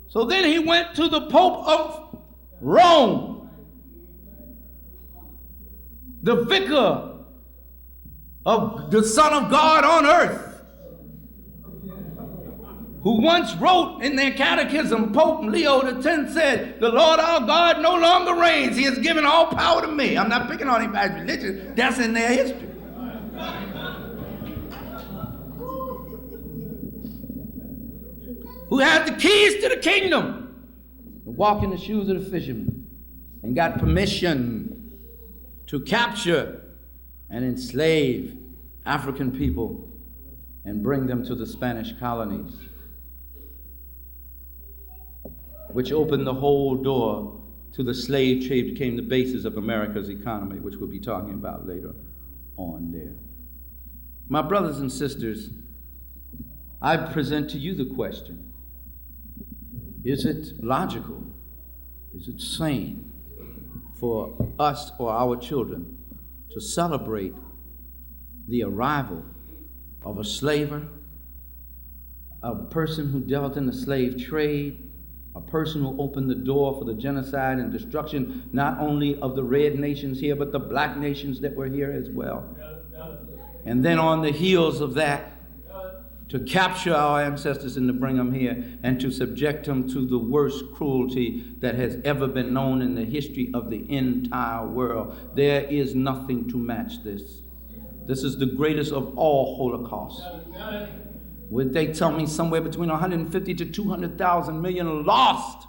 So then he went to the Pope of Rome, the vicar of the Son of God on earth, who once wrote in their catechism, Pope Leo X said, the Lord our God no longer reigns. He has given all power to me. I'm not picking on anybody's religion. That's in their history. Who has the keys to the kingdom, walk in the shoes of the fishermen, and got permission to capture and enslave African people and bring them to the Spanish colonies, which opened the whole door to the slave trade, became the basis of America's economy, which we'll be talking about later on there. My brothers and sisters, I present to you the question, is it logical? Is it sane for us or our children to celebrate the arrival of a slaver, a person who dealt in the slave trade, A person who opened the door for the genocide and destruction, not only of the red nations here, but the black nations that were here as well. And then on the heels of that, to capture our ancestors and to bring them here and to subject them to the worst cruelty that has ever been known in the history of the entire world. There is nothing to match this. This is the greatest of all Holocausts. Would they tell me somewhere between 150 to 200,000 million lost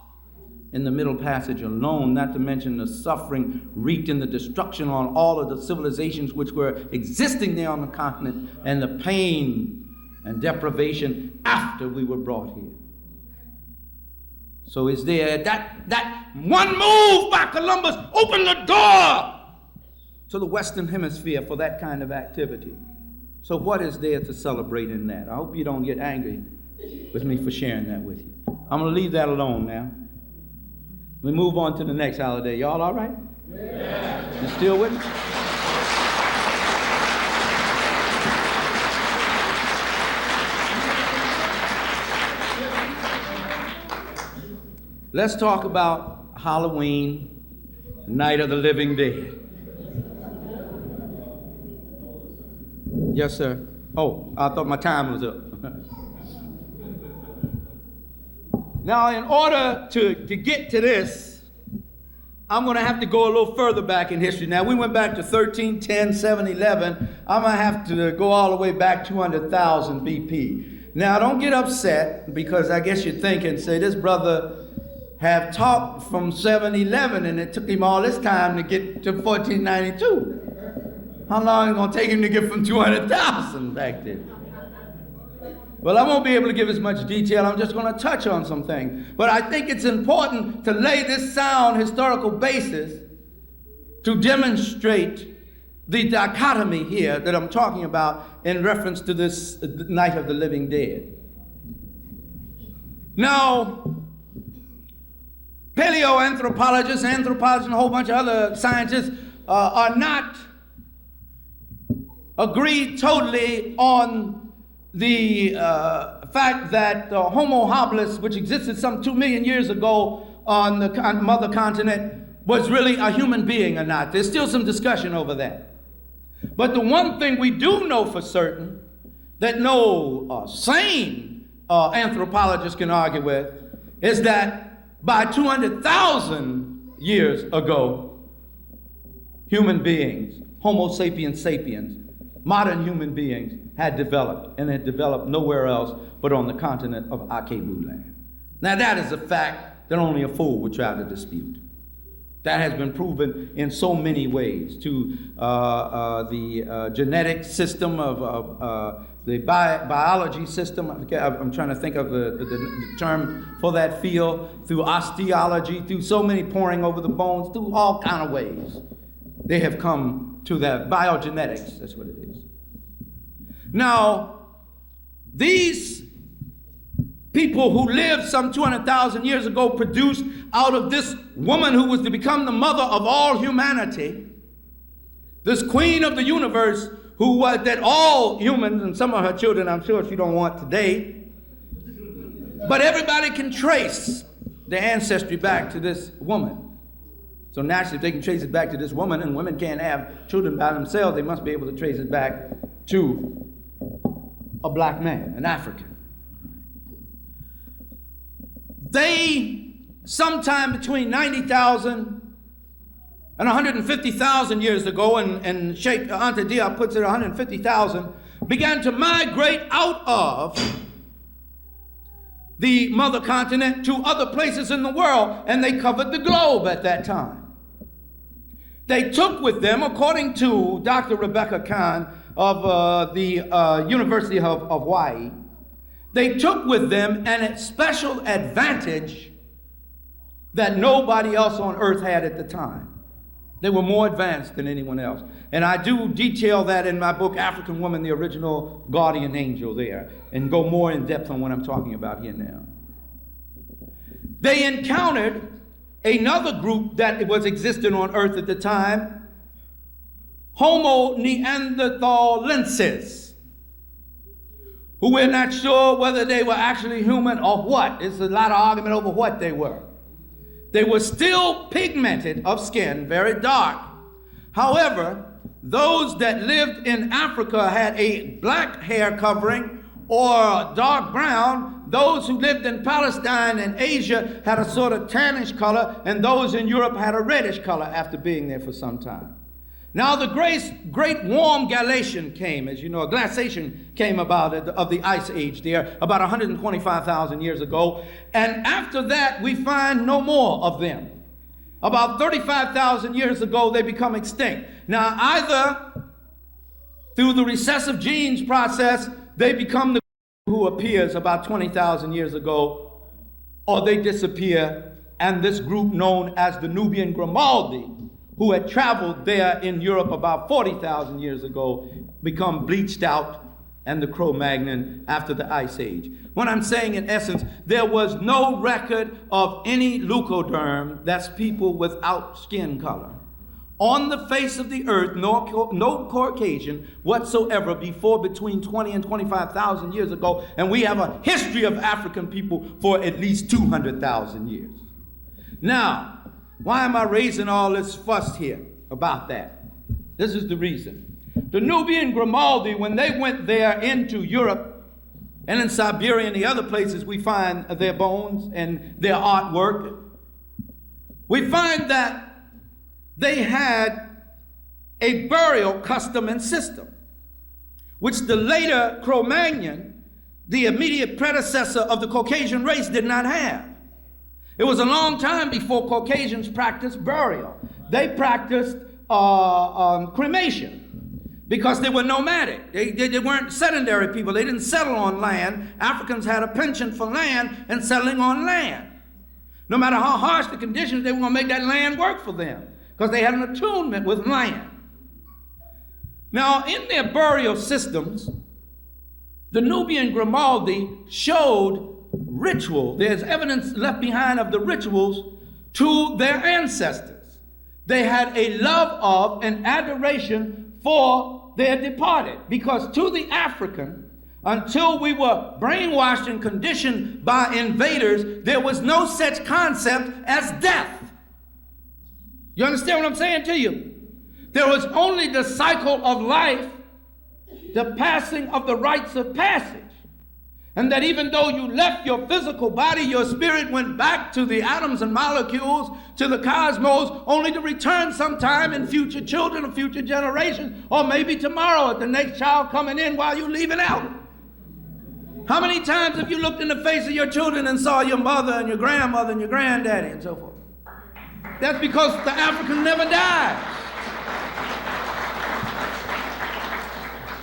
in the Middle Passage alone, not to mention the suffering wreaked and the destruction on all of the civilizations which were existing there on the continent, and the pain and deprivation after we were brought here. So is there that one move by Columbus opened the door to the Western Hemisphere for that kind of activity? So what is there to celebrate in that? I hope you don't get angry with me for sharing that with you. I'm going to leave that alone now. We move on to the next holiday. Y'all all right? Yeah. You still with me? Let's talk about Halloween, Night of the Living Dead. Yes, sir. Oh, I thought my time was up. Now, in order to get to this, I'm going to have to go a little further back in history. Now, we went back to 1310, 711. I'm going to have to go all the way back 200,000 BP. Now, don't get upset, because I guess you're thinking, say, this brother have taught from 711 and it took him all this time to get to 1492. How long is it going to take him to get from 200,000 back then? Well, I won't be able to give as much detail. I'm just going to touch on some things. But I think it's important to lay this sound historical basis to demonstrate the dichotomy here that I'm talking about in reference to this Night of the Living Dead. Now, paleoanthropologists, anthropologists, and a whole bunch of other scientists are not agreed totally on the fact that Homo habilis, which existed some 2 million years ago on the mother continent, was really a human being or not. There's still some discussion over that. But the one thing we do know for certain that no sane anthropologist can argue with is that by 200,000 years ago, human beings, Homo sapiens sapiens, modern human beings had developed, and had developed nowhere else but on the continent of Akebu land. Now that is a fact that only a fool would try to dispute. That has been proven in so many ways, to the genetic system of the biology system. I'm trying to think of the term for that field, through osteology, through so many poring over the bones, through all kind of ways. They have come to that biogenetics, that's what it is. Now, these people who lived some 200,000 years ago produced out of this woman who was to become the mother of all humanity, this queen of the universe, who was that all humans, and some of her children I'm sure she don't want today, but everybody can trace their ancestry back to this woman. So naturally, if they can trace it back to this woman, and women can't have children by themselves, they must be able to trace it back to a black man, an African. They, sometime between 90,000 and 150,000 years ago, and Sheikh Anta Diop puts it 150,000, began to migrate out of the mother continent to other places in the world, and they covered the globe at that time. They took with them, according to Dr. Rebecca Khan of the University of Hawaii, they took with them a special advantage that nobody else on earth had at the time. They were more advanced than anyone else. And I do detail that in my book, African Woman, the Original Guardian Angel, there, and go more in depth on what I'm talking about here now. They encountered another group that was existing on earth at the time, Homo neanderthalensis, who we're not sure whether they were actually human or what. There's a lot of argument over what they were. They were still pigmented of skin, very dark. However, those that lived in Africa had a black hair covering or dark brown. Those who lived in Palestine and Asia had a sort of tannish color, and those in Europe had a reddish color after being there for some time. Now the great warm glaciation came, as you know, a glaciation came about of the Ice Age there about 125,000 years ago. And after that, we find no more of them. About 35,000 years ago, they become extinct. Now, either through the recessive genes process, they become the who appears about 20,000 years ago, or they disappear, and this group known as the Nubian Grimaldi, who had traveled there in Europe about 40,000 years ago, become bleached out, and the Cro-Magnon after the Ice Age. What I'm saying in essence, there was no record of any leucoderm, that's people without skin color, on the face of the earth, no Caucasian whatsoever before between 20 and 25,000 years ago, and we have a history of African people for at least 200,000 years. Now, why am I raising all this fuss here about that? This is the reason. The Nubian Grimaldi, when they went there into Europe and in Siberia and the other places we find their bones and their artwork, we find that they had a burial custom and system, which the later Cro-Magnon, the immediate predecessor of the Caucasian race, did not have. It was a long time before Caucasians practiced burial. They practiced cremation because they were nomadic. They weren't sedentary people. They didn't settle on land. Africans had a penchant for land and settling on land. No matter how harsh the conditions, they were going to make that land work for them, because they had an attunement with land. Now, in their burial systems, the Nubian Grimaldi showed ritual. There's evidence left behind of the rituals to their ancestors. They had a love of and adoration for their departed, because to the African, until we were brainwashed and conditioned by invaders, there was no such concept as death. You understand what I'm saying to you? There was only the cycle of life, the passing of the rites of passage. And that even though you left your physical body, your spirit went back to the atoms and molecules, to the cosmos, only to return sometime in future children or future generations, or maybe tomorrow at the next child coming in while you're leaving out. How many times have you looked in the face of your children and saw your mother and your grandmother and your granddaddy and so forth? That's because the African never died.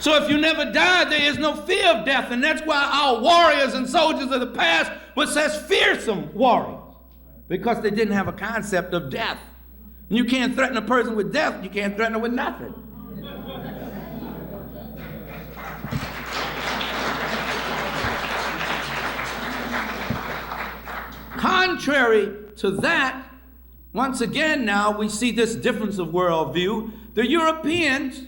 So if you never died, there is no fear of death, and that's why our warriors and soldiers of the past were such fearsome warriors, because they didn't have a concept of death. And you can't threaten a person with death, you can't threaten her with nothing. Contrary to that, once again now we see this difference of worldview. The Europeans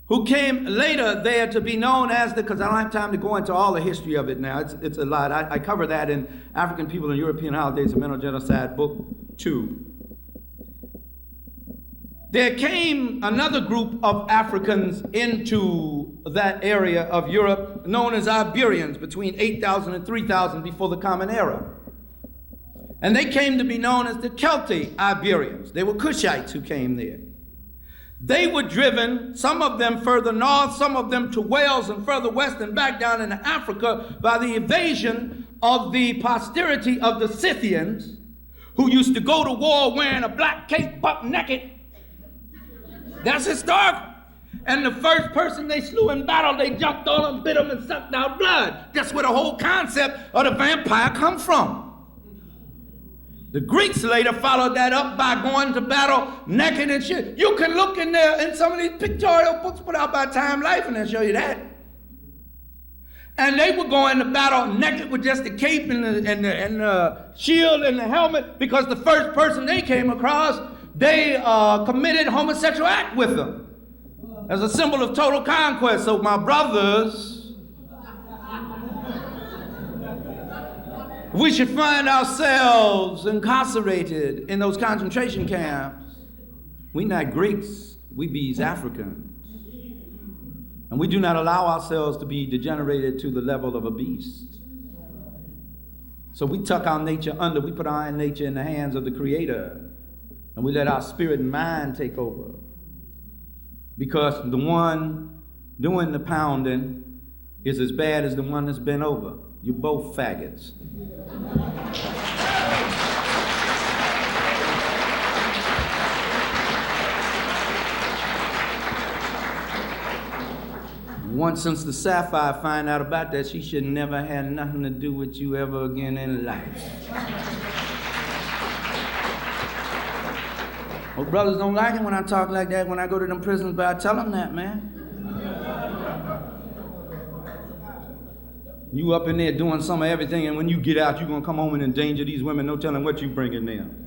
who came later there to be known as because I don't have time to go into all the history of it now. It's a lot. I cover that in African People and European Holidays and Mental Genocide, Book 2. There came another group of Africans into that area of Europe known as Iberians between 8,000 and 3,000 before the Common Era. And they came to be known as the Celtic Iberians. They were Cushites who came there. They were driven, some of them further north, some of them to Wales and further west and back down into Africa by the invasion of the posterity of the Scythians, who used to go to war wearing a black cape, buck naked. That's historical. And the first person they slew in battle, they jumped on them, bit them, and sucked out blood. That's where the whole concept of the vampire comes from. The Greeks later followed that up by going to battle naked and shit. You can look in there in some of these pictorial books put out by Time Life and they'll show you that. And they would go into battle naked with just the cape and the shield and the helmet, because the first person they came across, they committed homosexual act with them as a symbol of total conquest. So my brothers, We should find ourselves incarcerated in those concentration camps. We not Greeks, we be Africans. And we do not allow ourselves to be degenerated to the level of a beast. So we tuck our nature under, we put our nature in the hands of the Creator, and we let our spirit and mind take over. Because the one doing the pounding is as bad as the one that's bent over. You're both faggots. Once since the Sapphire find out about that, she should never have nothing to do with you ever again in life. Well, brothers don't like it when I talk like that when I go to them prisons, but I tell them that, man. You up in there doing some of everything, and when you get out, you're going to come home and endanger these women. No telling what you bringing them.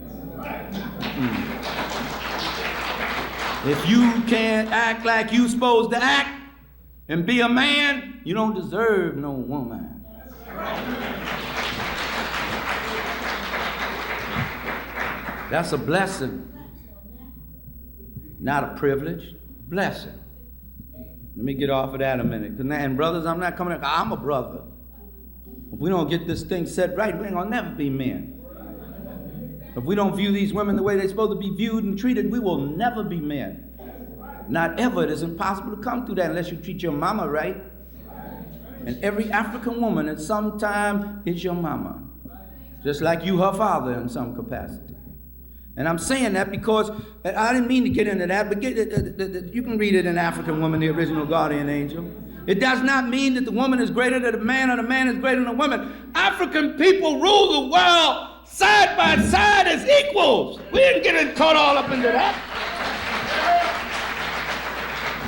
If you can't act like you supposed to act and be a man, you don't deserve no woman. That's a blessing, not a privilege. Blessing. Let me get off of that a minute. And brothers, I'm not coming. I'm a brother. If we don't get this thing set right, we ain't gonna never be men. If we don't view these women the way they're supposed to be viewed and treated, we will never be men. Not ever. It is impossible to come through that unless you treat your mama right. And every African woman at some time is your mama, just like you her father in some capacity. And I'm saying that because I didn't mean to get into that, but you can read it in African Woman, the original guardian angel. It does not mean that the woman is greater than the man or the man is greater than the woman. African people rule the world side by side as equals. We didn't get caught all up into that.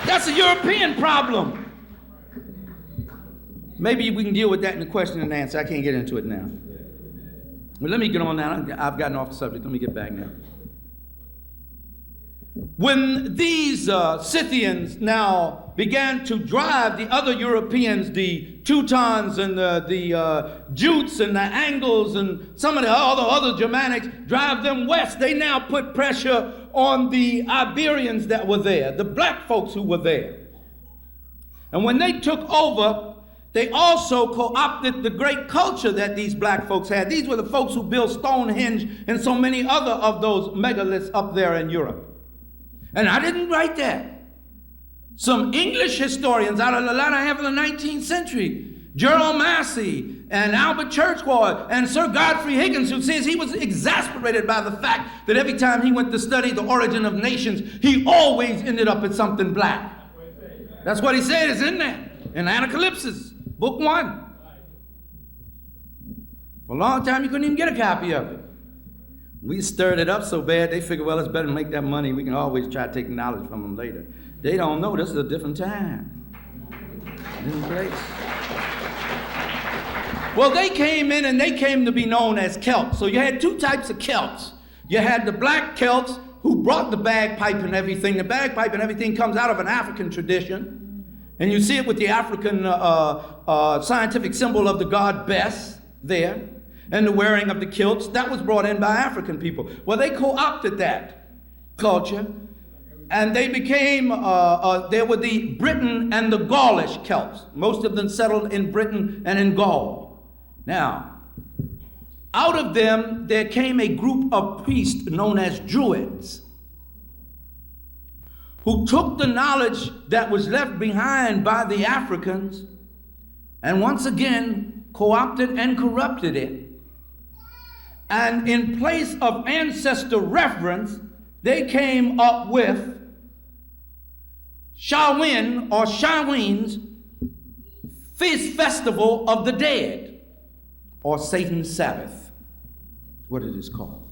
That's a European problem. Maybe we can deal with that in the question and answer. I can't get into it now. Well, let me get on now. I've gotten off the subject. Let me get back now. When these Scythians now began to drive the other Europeans, the Teutons and the Jutes and the Angles and some of the other Germanics, drive them west, they now put pressure on the Iberians that were there, the black folks who were there. And when they took over, they also co-opted the great culture that these black folks had. These were the folks who built Stonehenge and so many other of those megaliths up there in Europe. And I didn't write that. Some English historians out of the latter half of the 19th century, Gerald Massey and Albert Churchward and Sir Godfrey Higgins, who says he was exasperated by the fact that every time he went to study the origin of nations, he always ended up at something black. That's what he said is in there, in Anacalypsis, book 1. For a long time, you couldn't even get a copy of it. We stirred it up so bad, they figured, well, it's better to make that money. We can always try to take knowledge from them later. They don't know this is a different time. Different place. Well, they came in and they came to be known as Celts. So you had two types of Celts. You had the black Celts who brought the bagpipe and everything. The bagpipe and everything comes out of an African tradition. And you see it with the African scientific symbol of the god Bes there. And the wearing of the kilts, that was brought in by African people. Well, they co-opted that culture, and they became, there were the Briton and the Gaulish Celts. Most of them settled in Britain and in Gaul. Now, out of them, there came a group of priests known as Druids, who took the knowledge that was left behind by the Africans, and once again, co-opted and corrupted it. And in place of ancestor reverence, they came up with Samhain or Samhain's Feast Festival of the Dead, or Satan's Sabbath, what it is called.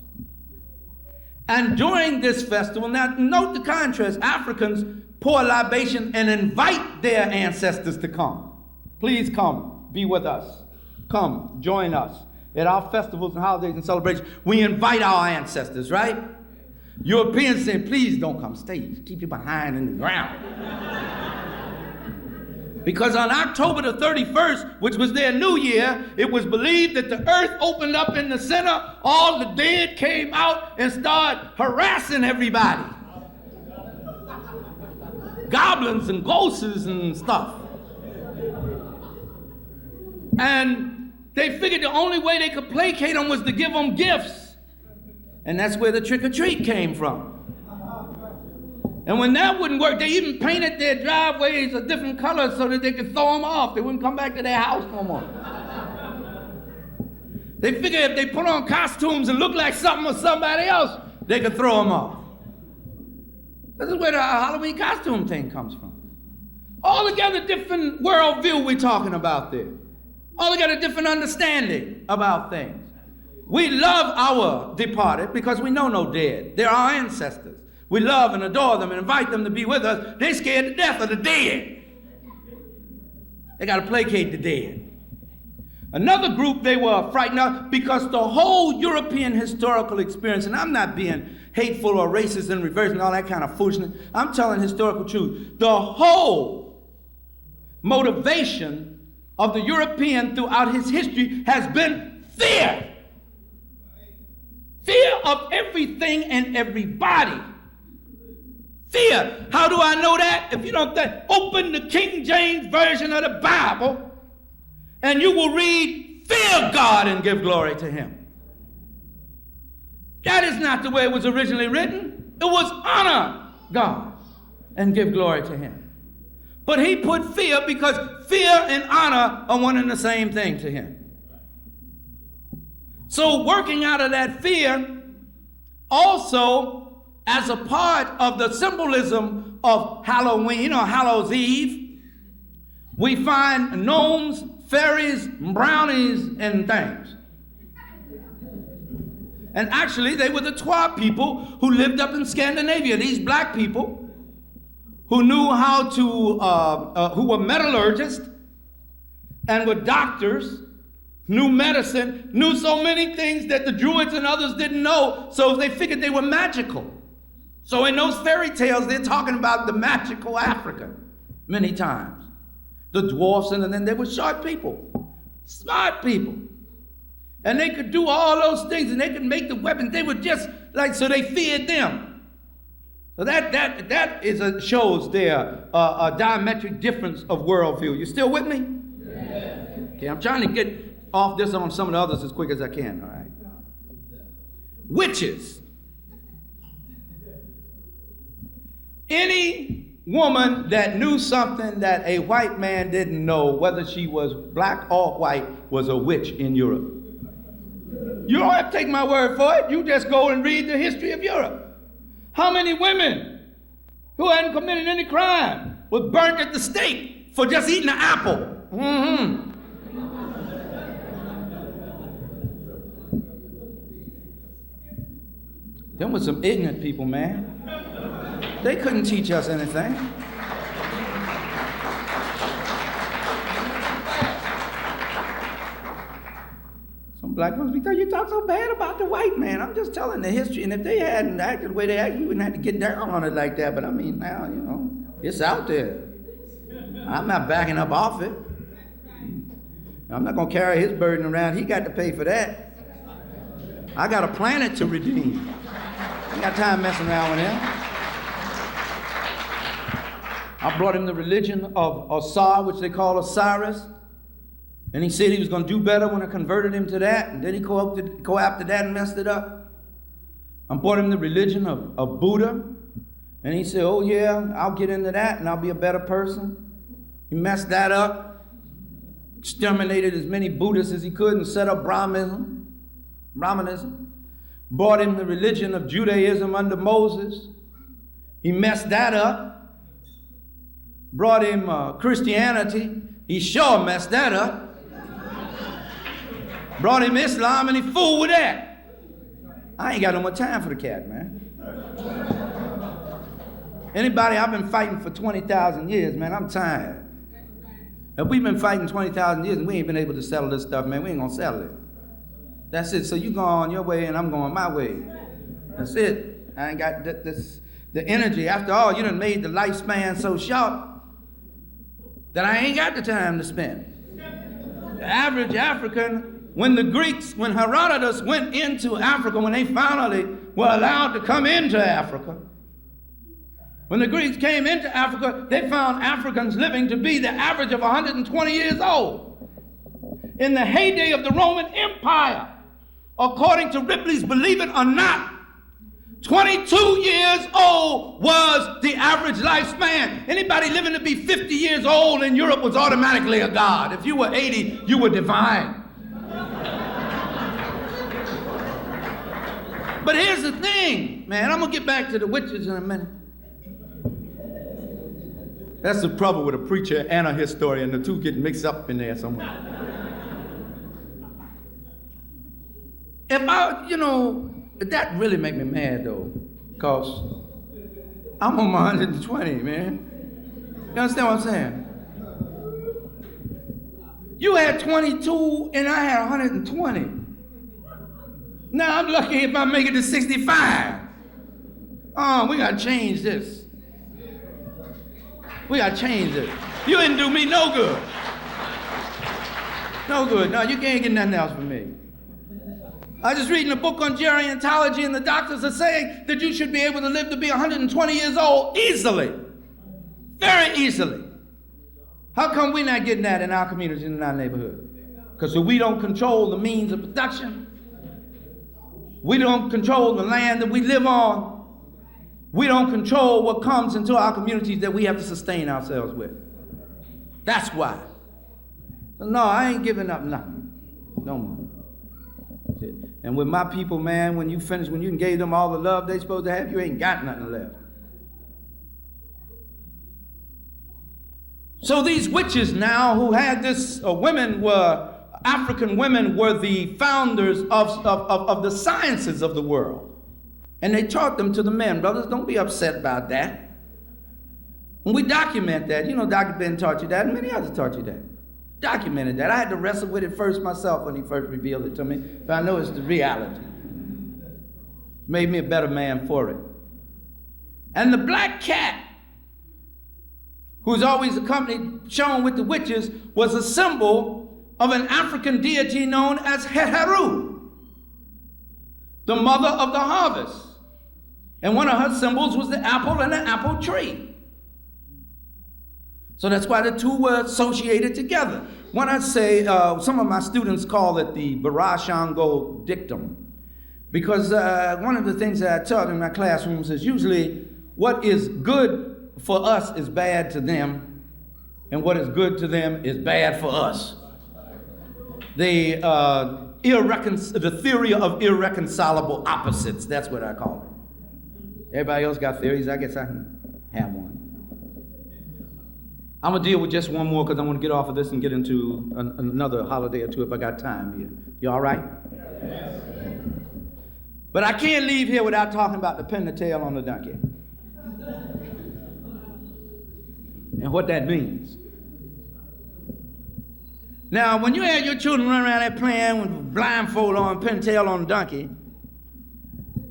And during this festival, now note the contrast, Africans pour libation and invite their ancestors to come. Please come, be with us. Come, join us. At our festivals and holidays and celebrations, we invite our ancestors, right? Europeans say, please don't come, stay, keep you behind in the ground. Because on October the 31st, which was their new year, it was believed that the earth opened up in the center, all the dead came out and started harassing everybody. Goblins and ghosts and stuff. And they figured the only way they could placate them was to give them gifts. And that's where the trick-or-treat came from. And when that wouldn't work, they even painted their driveways a different color so that they could throw them off. They wouldn't come back to their house no more. They figured if they put on costumes and look like something or somebody else, they could throw them off. This is where the Halloween costume thing comes from. Altogether different worldview we're talking about there. Altogether different understanding about things. We love our departed because we know no dead. They're our ancestors. We love and adore them and invite them to be with us. They're scared to death of the dead. They got to placate the dead. Another group they were frightened of because the whole European historical experience, and I'm not being hateful or racist and reverse and all that kind of foolishness. I'm telling historical truth. The whole motivation of the European throughout his history has been fear. Fear of everything and everybody. Fear. How do I know that? If you don't think, open the King James Version of the Bible and you will read, fear God and give glory to him. That is not the way it was originally written. It was honor God and give glory to him. But he put fear because fear and honor are one and the same thing to him. So working out of that fear, also as a part of the symbolism of Halloween, you know, Hallows Eve, we find gnomes, fairies, brownies, and things. And actually, they were the Twa people who lived up in Scandinavia. These black people who knew how to, who were metallurgists and were doctors, knew medicine, knew so many things that the Druids and others didn't know, so they figured they were magical. So in those fairy tales, they're talking about the magical Africa many times. The dwarfs, and then they were sharp people, smart people. And they could do all those things, and they could make the weapons. They were just like, so they feared them. So that shows there a diametric difference of worldview. You still with me? Yeah. Okay, I'm trying to get off this on some of the others as quick as I can, all right? Witches. Any woman that knew something that a white man didn't know, whether she was black or white, was a witch in Europe. You don't have to take my word for it. You just go and read the history of Europe. How many women who hadn't committed any crime was burnt at the stake for just eating an apple? Mm-hmm. Them were some ignorant people, man. They couldn't teach us anything. Some black ones, because you talk so bad about the white man. I'm just telling the history. And if they hadn't acted the way they acted, you wouldn't have to get down on it like that. But I mean, now, you know, it's out there. I'm not backing up off it. I'm not going to carry his burden around. He got to pay for that. I got a planet to redeem. I ain't got time messing around with him. I brought him the religion of Osar, which they call Osiris. And he said he was going to do better when I converted him to that. And then he go after that and messed it up. I brought him the religion of Buddha. And he said, oh yeah, I'll get into that and I'll be a better person. He messed that up. Exterminated as many Buddhists as he could and set up Brahmanism. Brought him the religion of Judaism under Moses. He messed that up. Brought him Christianity. He sure messed that up. Brought him Islam and he fooled with that. I ain't got no more time for the cat, man. Anybody, I've been fighting for 20,000 years, man. I'm tired. If we've been fighting 20,000 years and we ain't been able to settle this stuff, man, we ain't gonna settle it. That's it. So you go on your way and I'm going my way. That's it. I ain't got the energy. After all, you done made the lifespan so short. that I ain't got the time to spend. The average African, when Herodotus went into Africa, when they finally were allowed to come into Africa, when the Greeks came into Africa, they found Africans living to be the average of 120 years old. In the heyday of the Roman Empire, according to Ripley's Believe It or Not, 22 years old was the average lifespan. Anybody living to be 50 years old in Europe was automatically a god. If you were 80, you were divine. But here's the thing, man, I'm gonna get back to the witches in a minute. That's the trouble with a preacher and a historian. The two get mixed up in there somewhere. That really make me mad though, because I'm on my 120, man. You understand what I'm saying? You had 22 and I had 120. Now I'm lucky if I make it to 65. Oh, we gotta change this. We gotta change this. You didn't do me no good. No good. No, you can't get nothing else from me. I was just reading a book on gerontology, and the doctors are saying that you should be able to live to be 120 years old easily. Very easily. How come we're not getting that in our community and in our neighborhood? Because we don't control the means of production. We don't control the land that we live on. We don't control what comes into our communities that we have to sustain ourselves with. That's why. So no, I ain't giving up nothing. No more. And with my people, man, when you gave them all the love they supposed to have, you ain't got nothing left. So these witches now who had this, African women were the founders of the sciences of the world. And they taught them to the men. Brothers, don't be upset about that. When we document that, Dr. Ben taught you that, and many others taught you that. Documented that. I had to wrestle with it first myself when he first revealed it to me, but I know it's the reality. Made me a better man for it. And the black cat, who's always shown with the witches, was a symbol of an African deity known as Heru, the mother of the harvest. And one of her symbols was the apple and the apple tree. So that's why the two were associated together. When I say, some of my students call it the Barashango dictum, because one of the things that I taught in my classrooms is usually what is good for us is bad to them, and what is good to them is bad for us. The theory of irreconcilable opposites, that's what I call it. Everybody else got theories, I guess I can have one. I'm gonna deal with just one more because I want to get off of this and get into another holiday or two if I got time here. You all right? Yes. But I can't leave here without talking about the pin the tail on the donkey. And what that means. Now, when you had your children run around there playing with blindfold on, pin the tail on the donkey,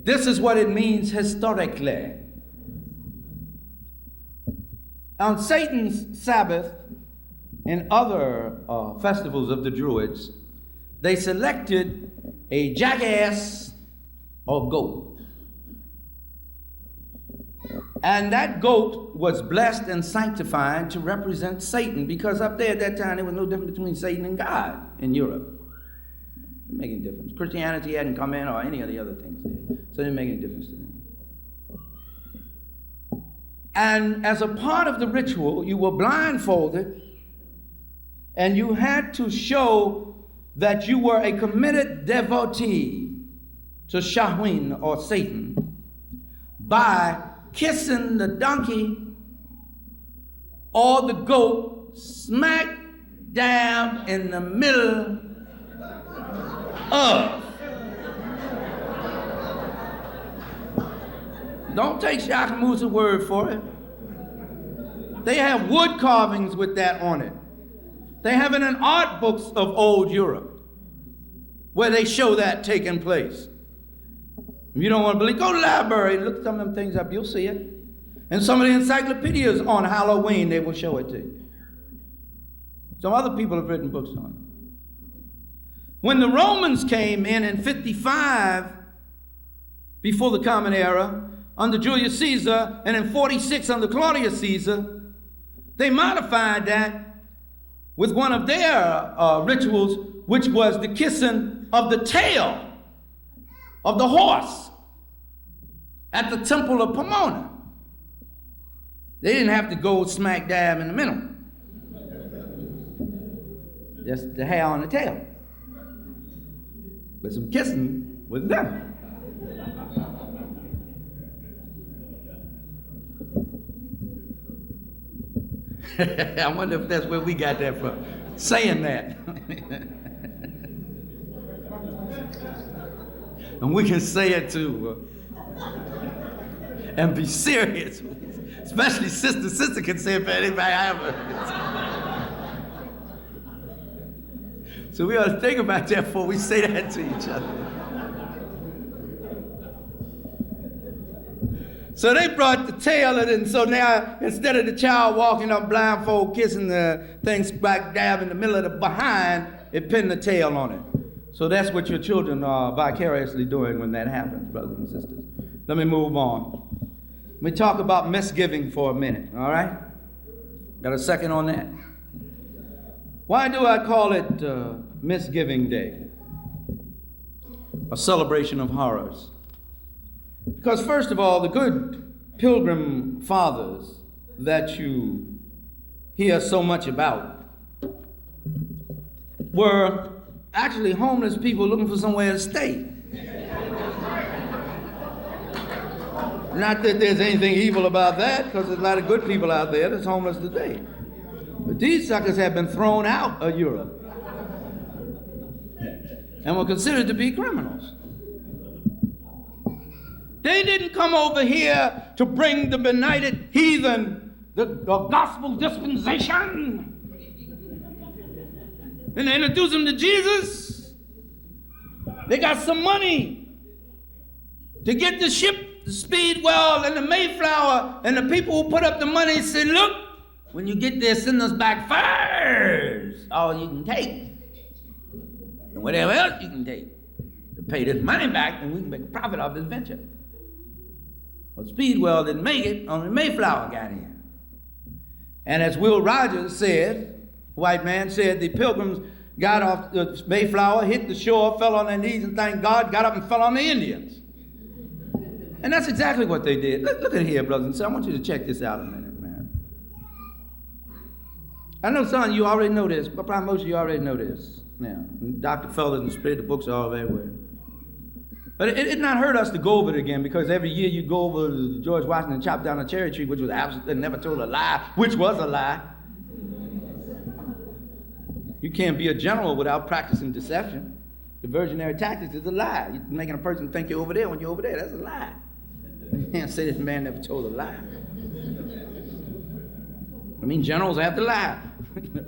this is what it means historically. On Satan's Sabbath and other festivals of the Druids, they selected a jackass or goat. And that goat was blessed and sanctified to represent Satan, because up there at that time there was no difference between Satan and God in Europe. It didn't make any difference. Christianity hadn't come in or any of the other things there. So it didn't make any difference to them. And as a part of the ritual, you were blindfolded and you had to show that you were a committed devotee to Shahwin or Satan by kissing the donkey or the goat smack dab in the middle of. Don't take Ishakamusa's word for it. They have wood carvings with that on it. They have it in art books of old Europe where they show that taking place. If you don't want to believe, go to the library and look some of them things up, you'll see it. And some of the encyclopedias on Halloween, they will show it to you. Some other people have written books on it. When the Romans came in 55, before the Common Era, under Julius Caesar, and in 46 under Claudius Caesar, they modified that with one of their rituals, which was the kissing of the tail of the horse at the temple of Pomona. They didn't have to go smack dab in the middle. Just the hair on the tail. But some kissing was done. I wonder if that's where we got that from, saying that. And we can say it too, and be serious. Especially sister. Sister can say it better than anybody I ever. So we ought to think about that before we say that to each other. So they brought the tail, and so now instead of the child walking up blindfold, kissing the thing smack dab in the middle of the behind, it pinned the tail on it. So that's what your children are vicariously doing when that happens, brothers and sisters. Let me move on. Let me talk about misgiving for a minute, all right? Got a second on that? Why do I call it Misgiving Day? A celebration of horrors. Because first of all, the good pilgrim fathers that you hear so much about were actually homeless people looking for somewhere to stay. Not that there's anything evil about that, because there's a lot of good people out there that's homeless today. But these suckers have been thrown out of Europe and were considered to be criminals. They didn't come over here to bring the benighted heathen the gospel dispensation and introduce them to Jesus. They got some money to get the ship, the Speedwell and the Mayflower, and the people who put up the money said, look, when you get there, send us back furs, all you can take, and whatever else you can take to pay this money back, and we can make a profit off this venture. Well, Speedwell didn't make it, only Mayflower got in. And as Will Rogers said, white man said, the pilgrims got off the Mayflower, hit the shore, fell on their knees and thanked God, got up and fell on the Indians. And that's exactly what they did. Look at here, brothers and sisters. I want you to check this out a minute, man. I know some of you already know this, but probably most of you already know this. Now, Dr. Fellows and Spirit, the books are all everywhere. But it not hurt us to go over it again, because every year you go over to George Washington and chop down a cherry tree, which was absolutely never told a lie, which was a lie. You can't be a general without practicing deception. Diversionary tactics is a lie. You're making a person think you're over there when you're over there. That's a lie. You can't say this man never told a lie. I mean, generals have to lie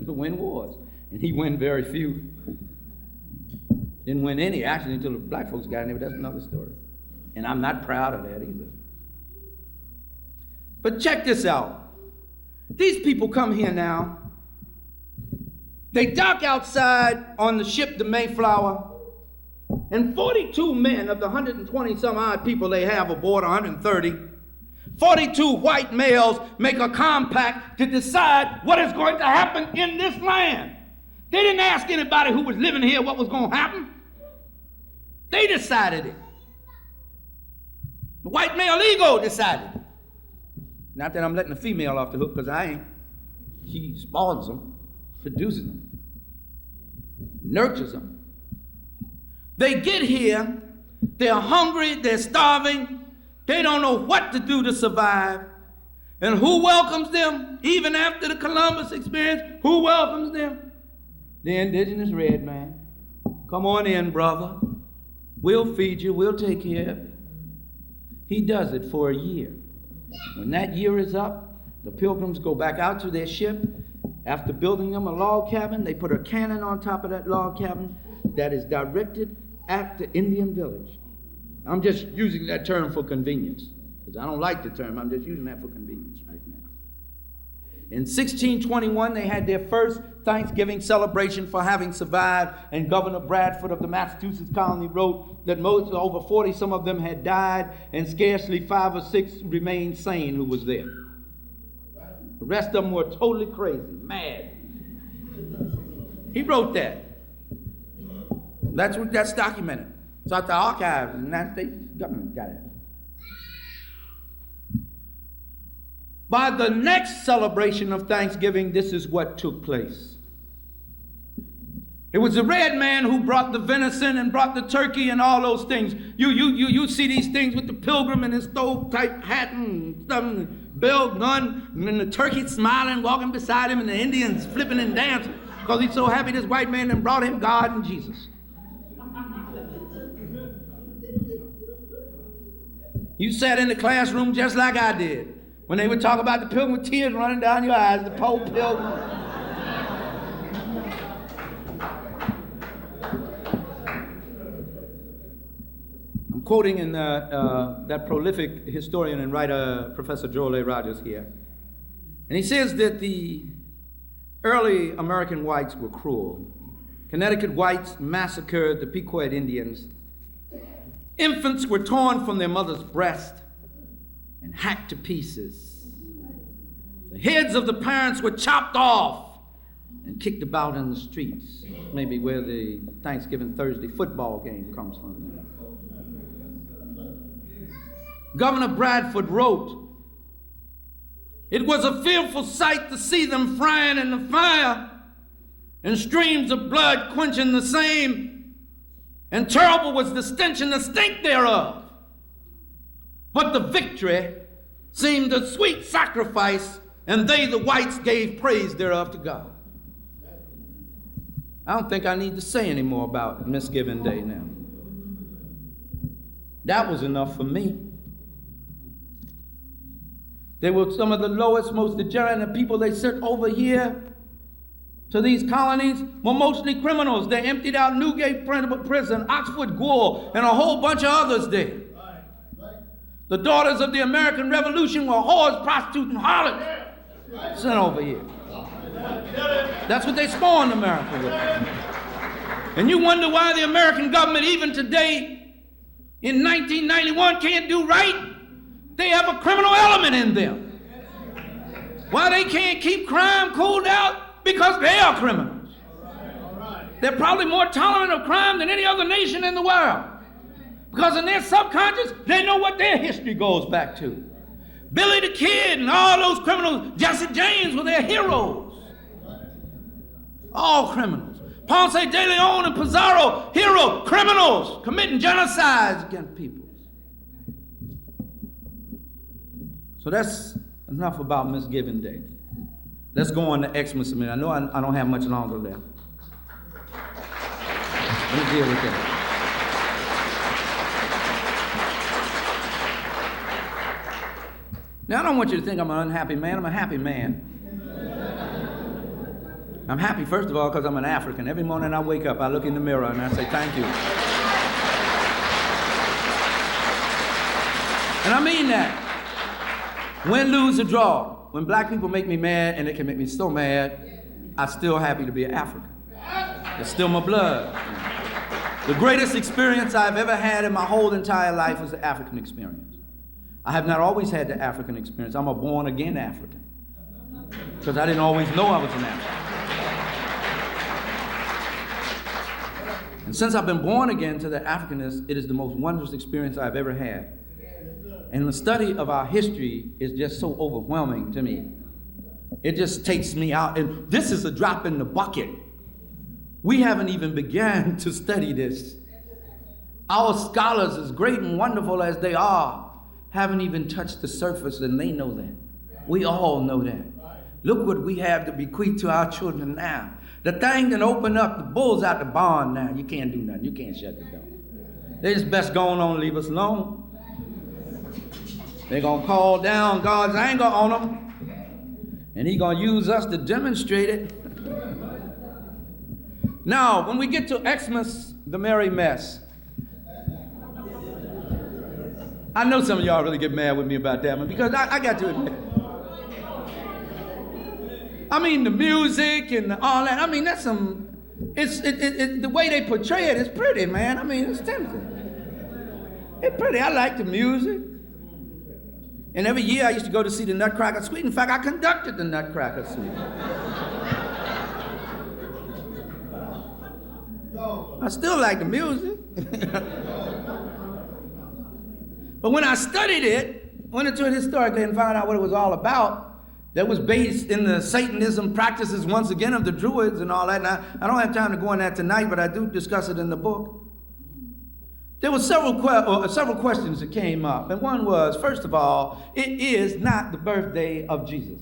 to win wars. And he won very few. Didn't win any, actually, until the black folks got in there, but that's another story. And I'm not proud of that either. But check this out. These people come here now. They dock outside on the ship, the Mayflower, and 42 men of the 120 some odd people they have aboard, 130, 42 white males make a compact to decide what is going to happen in this land. They didn't ask anybody who was living here what was going to happen. They decided it. The white male ego decided it. Not that I'm letting the female off the hook, because I ain't. She spawns them, produces them, nurtures them. They get here, they're hungry, they're starving, they don't know what to do to survive. And who welcomes them? Even after the Columbus experience, who welcomes them? The indigenous red man. Come on in, brother. We'll feed you, we'll take care of you. He does it for a year. When that year is up, the pilgrims go back out to their ship. After building them a log cabin, they put a cannon on top of that log cabin that is directed at the Indian village. I'm just using that term for convenience, because I don't like the term. I'm just using that for convenience right now. In 1621, they had their first Thanksgiving celebration for having survived, and Governor Bradford of the Massachusetts colony wrote that most, over 40, some of them had died, and scarcely 5 or 6 remained sane who was there. The rest of them were totally crazy, mad. He wrote that. That's documented. It's out the archives of the United States government got it. By the next celebration of Thanksgiving, this is what took place. It was the red man who brought the venison and brought the turkey and all those things. You see these things with the pilgrim and his stove-type hat and stuff, and bell gun, and then the turkey smiling, walking beside him, and the Indians flipping and dancing because he's so happy this white man done brought him God and Jesus. You sat in the classroom just like I did. When they would talk about the pilgrim with tears running down your eyes, the poor pilgrim. I'm quoting in that prolific historian and writer, Professor Joel A. Rogers here. And he says that the early American whites were cruel. Connecticut whites massacred the Pequot Indians. Infants were torn from their mother's breast and hacked to pieces. The heads of the parents were chopped off and kicked about in the streets. Maybe where the Thanksgiving Thursday football game comes from. Governor Bradford wrote, "It was a fearful sight to see them frying in the fire, and streams of blood quenching the same, and terrible was the stench and the stink thereof. But the victory seemed a sweet sacrifice, and they, the whites, gave praise thereof to God." I don't think I need to say any more about Misgiving Day now. That was enough for me. They were some of the lowest, most degenerate, and the people they sent over here to these colonies were mostly criminals. They emptied out Newgate Prison, Oxford Gore, and a whole bunch of others there. The daughters of the American Revolution were whores, prostitutes, and harlots sent over here. That's what they spawned America with. And you wonder why the American government, even today, in 1991, can't do right? They have a criminal element in them. Why they can't keep crime cooled out? Because they are criminals. They're probably more tolerant of crime than any other nation in the world. Because in their subconscious, they know what their history goes back to. Billy the Kid and all those criminals, Jesse James were their heroes. All criminals. Ponce de Leon and Pizarro, hero, criminals, committing genocides against people. So that's enough about Misgiving Day. Let's go on to Xmas a minute. I know I don't have much longer left. Let me deal with that. Now, I don't want you to think I'm an unhappy man. I'm a happy man. I'm happy, first of all, because I'm an African. Every morning I wake up, I look in the mirror and I say, thank you. And I mean that. Win, lose, or draw. When black people make me mad, and it can make me so mad, I'm still happy to be an African. It's still my blood. The greatest experience I've ever had in my whole entire life was the African experience. I have not always had the African experience. I'm a born-again African. Because I didn't always know I was an African. And since I've been born again to the Africanness, it is the most wondrous experience I've ever had. And the study of our history is just so overwhelming to me. It just takes me out. And this is a drop in the bucket. We haven't even begun to study this. Our scholars, as great and wonderful as they are, haven't even touched the surface, and they know that. We all know that. Look what we have to bequeath to our children now. The thing that opened up, the bull's out the barn now. You can't do nothing. You can't shut the door. They just best go on and leave us alone. They're going to call down God's anger on them, and He's going to use us to demonstrate it. Now, when we get to Xmas, the merry mess, I know some of y'all really get mad with me about that one, because I got to admit, I mean, the music and all that. I mean, that's some, the way they portray it is pretty, man. I mean, it's tempting. It's pretty. I like the music. And every year I used to go to see the Nutcracker Suite. In fact, I conducted the Nutcracker Suite. I still like the music. But when I studied it, went into it historically and found out what it was all about, that was based in the Satanism practices, once again, of the Druids and all that. And I don't have time to go on that tonight, but I do discuss it in the book. There were several questions that came up. And one was, first of all, it is not the birthday of Jesus.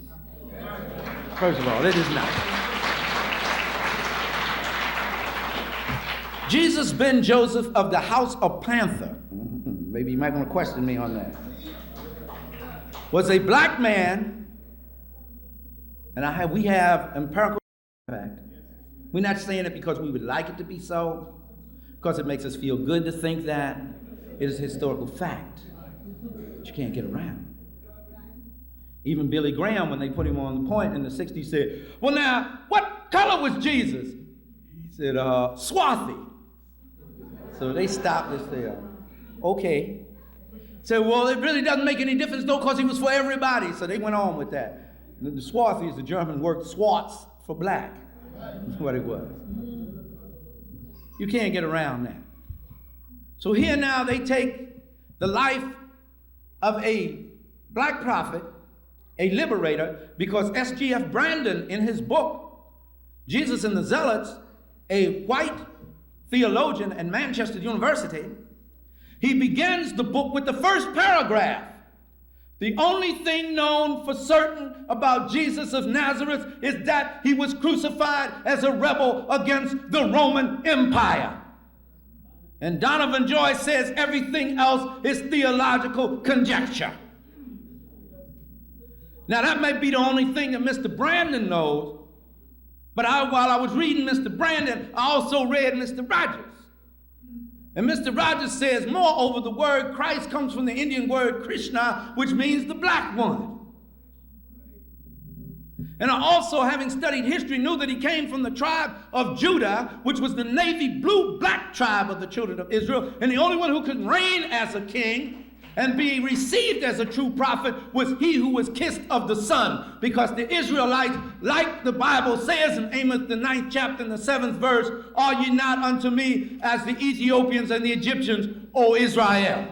First of all, it is not. Jesus ben Joseph of the house of Panther, maybe you might want to question me on that, was a black man, and we have empirical fact. We're not saying it because we would like it to be so, because it makes us feel good to think that. It is a historical fact that you can't get around. Even Billy Graham, when they put him on the point in the 60s, said, well now, what color was Jesus? He said, swarthy. So they stopped and said, okay. Said, well, it really doesn't make any difference though, because he was for everybody. So they went on with that. The swarthy is the German word swartz for black. That's what it was. You can't get around that. So here now they take the life of a black prophet, a liberator, because S.G.F. Brandon, in his book, Jesus and the Zealots, a white theologian at Manchester University, he begins the book with the first paragraph. The only thing known for certain about Jesus of Nazareth is that he was crucified as a rebel against the Roman Empire. And Donovan Joyce says everything else is theological conjecture. Now that may be the only thing that Mr. Brandon knows, but while I was reading Mr. Brandon, I also read Mr. Rogers. And Mr. Rogers says, moreover, the word Christ comes from the Indian word Krishna, which means the black one. And I also, having studied history, knew that he came from the tribe of Judah, which was the navy blue-black tribe of the children of Israel. And the only one who could reign as a king and be received as a true prophet was he who was kissed of the sun. Because the Israelites, like the Bible says in Amos the 9th chapter and the 7th verse, are ye not unto me as the Ethiopians and the Egyptians, O Israel?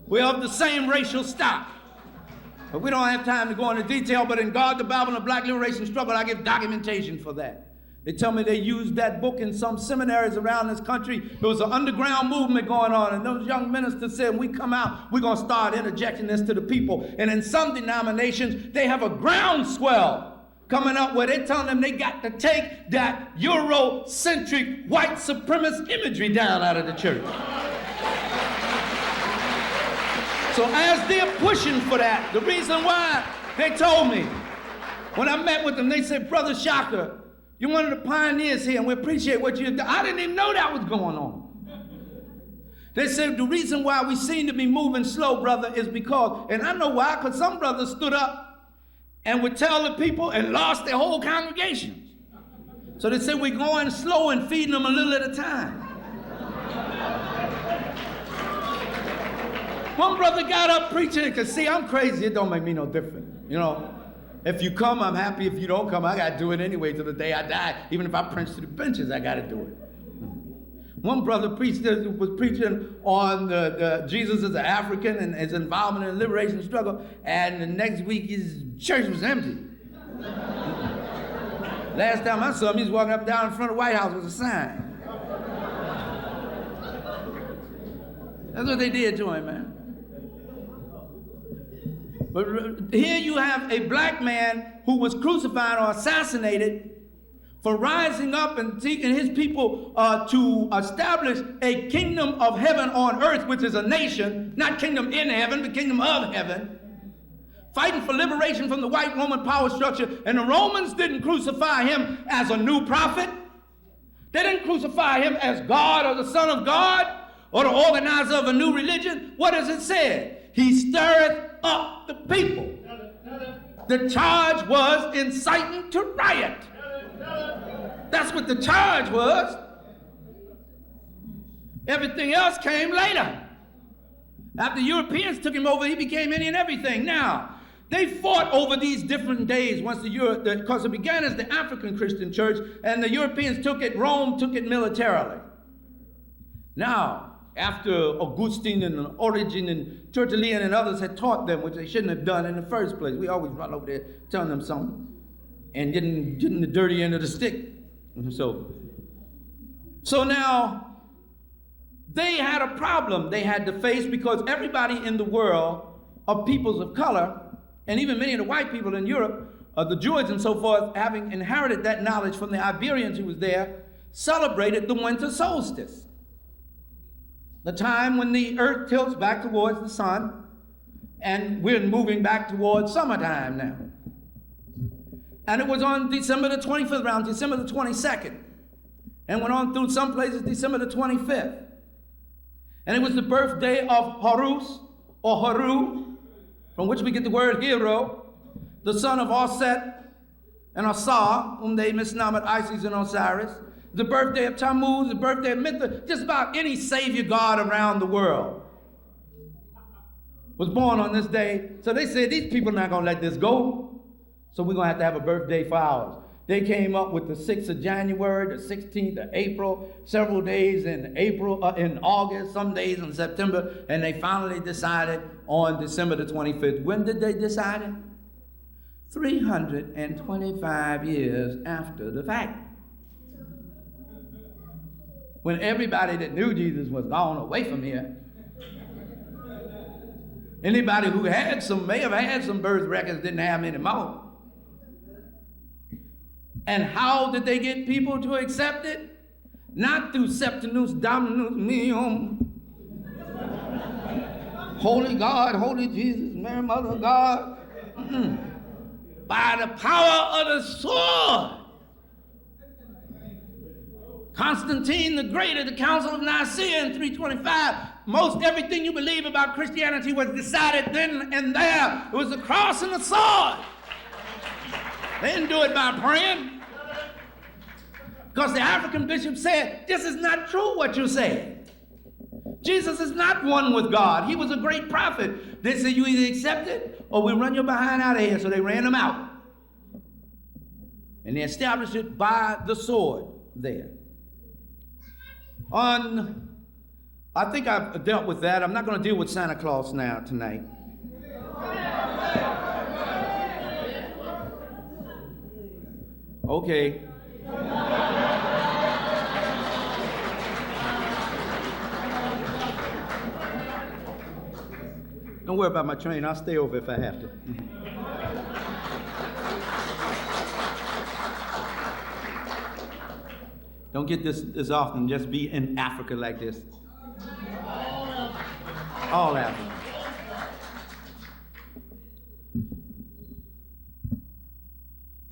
We're of the same racial stock. But we don't have time to go into detail, but in God, the Bible, and the Black Liberation Struggle, I give documentation for that. They tell me they used that book in some seminaries around this country. There was an underground movement going on, and those young ministers said, when we come out, we're going to start interjecting this to the people. And in some denominations, they have a groundswell coming up where they're telling them they got to take that Eurocentric white supremacist imagery down out of the church. So as they're pushing for that, the reason why, they told me, when I met with them, they said, Brother Shaka, you're one of the pioneers here, and we appreciate what you've done. I didn't even know that was going on. They said the reason why we seem to be moving slow, brother, is because, and I know why, because some brothers stood up and would tell the people and lost their whole congregations. So they said we're going slow and feeding them a little at a time. One brother got up preaching, because see, I'm crazy, it don't make me no different, you know. If you come, I'm happy. If you don't come, I got to do it anyway till the day I die. Even if I prince to the benches, I got to do it. One brother was preaching on the Jesus as an African and his involvement in the liberation struggle, and the next week his church was empty. Last time I saw him, he was walking up and down in front of the White House with a sign. That's what they did to him, man. But here you have a black man who was crucified or assassinated for rising up and taking his people to establish a kingdom of heaven on earth, which is a nation, not kingdom in heaven, but kingdom of heaven, fighting for liberation from the white Roman power structure. And the Romans didn't crucify him as a new prophet. They didn't crucify him as God or the Son of God or the organizer of a new religion. What does it say? He stirreth up the people. The charge was inciting to riot. That's what the charge was. Everything else came later. After Europeans took him over, he became any and everything. Now, they fought over these different days once because it began as the African Christian church, and the Europeans took it, Rome took it militarily. Now, after Augustine and Origen and Tertullian and others had taught them, which they shouldn't have done in the first place, we always run over there telling them something and getting the dirty end of the stick. So now, they had a problem they had to face because everybody in the world of peoples of color, and even many of the white people in Europe, the Druids and so forth, having inherited that knowledge from the Iberians who was there, celebrated the winter solstice. The time when the earth tilts back towards the sun, and we're moving back towards summertime now. And it was on December the 25th, around December the 22nd, and went on through some places December the 25th. And it was the birthday of Horus, or Haru, from which we get the word hero, the son of Osset and Osar, whom they misnomered Isis and Osiris, the birthday of Tammuz, the birthday of Mithra, just about any savior god around the world was born on this day. So they said, these people are not going to let this go, so we're going to have a birthday for ours. They came up with the 6th of January, the 16th of April, several days in in August, some days in September, and they finally decided on December the 25th. When did they decide it? 325 years after the fact. When everybody that knew Jesus was gone away from here. Anybody who may have had some birth records didn't have any more. And how did they get people to accept it? Not through Septimus Dominus Meum. Holy God, Holy Jesus, Mary Mother of God. By the power of the sword. Constantine the Great at the Council of Nicaea in 325. Most everything you believe about Christianity was decided then and there. It was the cross and the sword. They didn't do it by praying. Because the African bishop said, this is not true what you say. Jesus is not one with God. He was a great prophet. They said, you either accept it or we run your behind out of here. So they ran him out. And they established it by the sword there. I think I've dealt with that. I'm not going to deal with Santa Claus now tonight. Okay. Don't worry about my train. I'll stay over if I have to. Don't get this often. Just be in Africa like this. All Africa.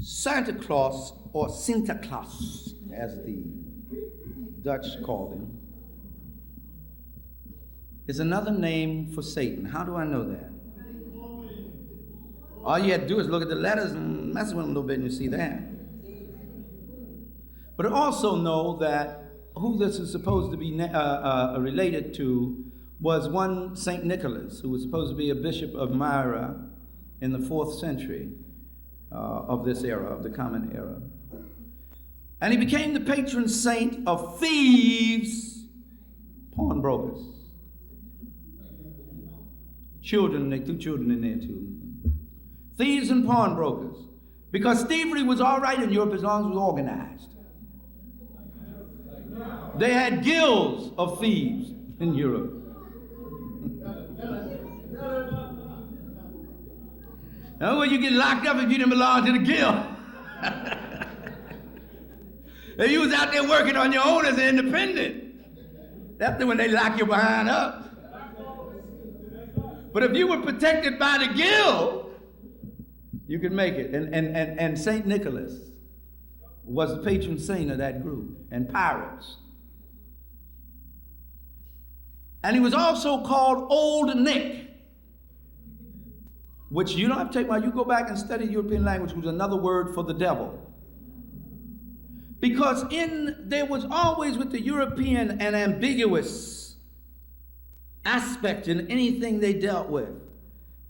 Santa Claus, or Sinterklaas, as the Dutch called him, is another name for Satan. How do I know that? All you have to do is look at the letters and mess with them a little bit and you see that. But I also know that who this is supposed to be related to was one St. Nicholas, who was supposed to be a bishop of Myra in the 4th century of this era, of the Common Era. And he became the patron saint of thieves, pawnbrokers. Children, they threw children in there too. Thieves and pawnbrokers. Because thievery was all right in Europe as long as it was organized. They had guilds of thieves in Europe. Now, well, you get locked up if you didn't belong to the guild. If you was out there working on your own as an independent, that's when they lock you behind up. But if you were protected by the guild, you could make it. And St. Nicholas was the patron saint of that group, and pirates. And he was also called Old Nick. which you don't have to take while you go back and study European language, which was another word for the devil. Because there was always with the European an ambiguous aspect in anything they dealt with.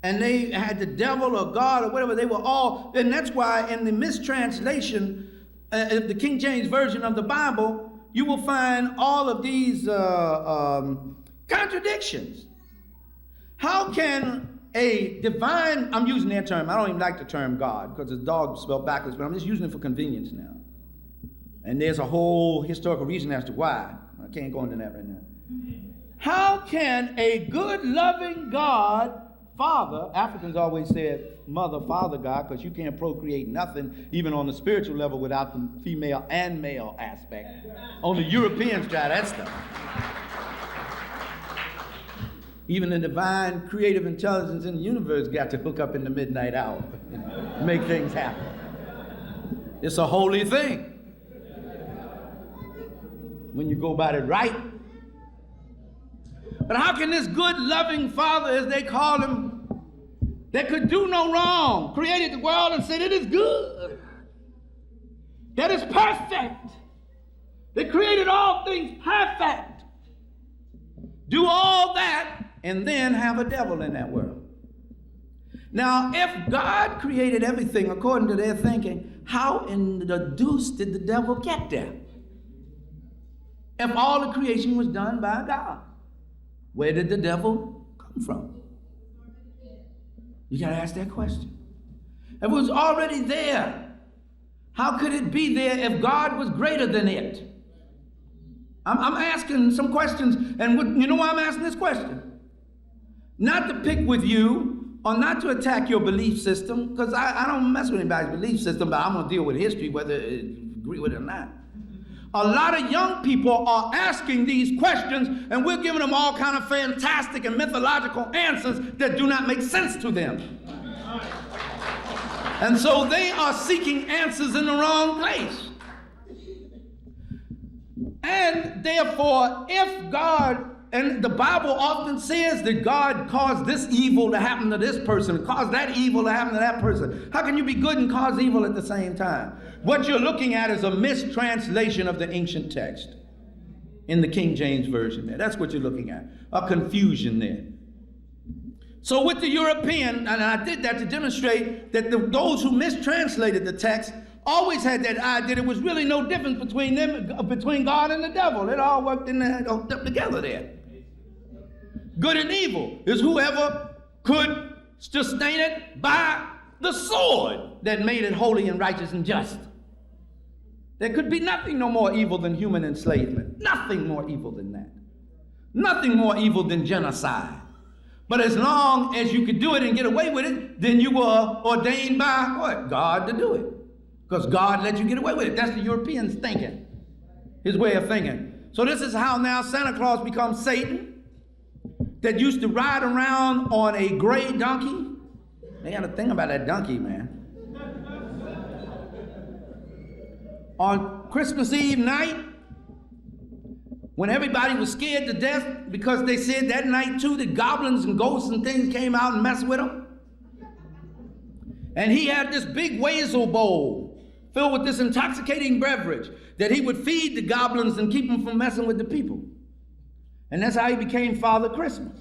And they had the devil or God or whatever, they were all, and that's why in the mistranslation of the King James Version of the Bible, you will find all of these contradictions. How can a divine, I'm using their term, I don't even like the term God, because it's dog spelled backwards, but I'm just using it for convenience now. And there's a whole historical reason as to why. I can't go into that right now. How can a good, loving God, Father, Africans always said mother, father God, because you can't procreate nothing, even on the spiritual level, without the female and male aspect. Only Europeans try that stuff. Even the divine creative intelligence in the universe got to hook up in the midnight hour and make things happen. It's a holy thing when you go about it right. But how can this good, loving Father, as they call him, that could do no wrong, created the world and said it is good, that is perfect, that created all things perfect, do all that, and then have a devil in that world? Now, if God created everything according to their thinking, how in the deuce did the devil get there? If all the creation was done by God, where did the devil come from? You got to ask that question. If it was already there, how could it be there if God was greater than it? I'm asking some questions, and you know why I'm asking this question? Not to pick with you or not to attack your belief system, because I don't mess with anybody's belief system, but I'm going to deal with history whether you agree with it or not. A lot of young people are asking these questions, and we're giving them all kind of fantastic and mythological answers that do not make sense to them. And so they are seeking answers in the wrong place. And therefore, if God, and the Bible often says that God caused this evil to happen to this person, caused that evil to happen to that person. How can you be good and cause evil at the same time? What you're looking at is a mistranslation of the ancient text in the King James Version there. That's what you're looking at, a confusion there. So with the European, and I did that to demonstrate that those who mistranslated the text always had that idea there was really no difference between them, between God and the devil. It all worked in there, hooked up together there. Good and evil is whoever could sustain it by the sword that made it holy and righteous and just. There could be nothing no more evil than human enslavement. Nothing more evil than that. Nothing more evil than genocide. But as long as you could do it and get away with it, then you were ordained by what? God to do it. Because God let you get away with it. That's the Europeans thinking, his way of thinking. So this is how now Santa Claus becomes Satan, that used to ride around on a gray donkey. They got a thing about that donkey, man. On Christmas Eve night, when everybody was scared to death because they said that night too that goblins and ghosts and things came out and messed with them. And he had this big wassail bowl filled with this intoxicating beverage that he would feed the goblins and keep them from messing with the people. And that's how he became Father Christmas.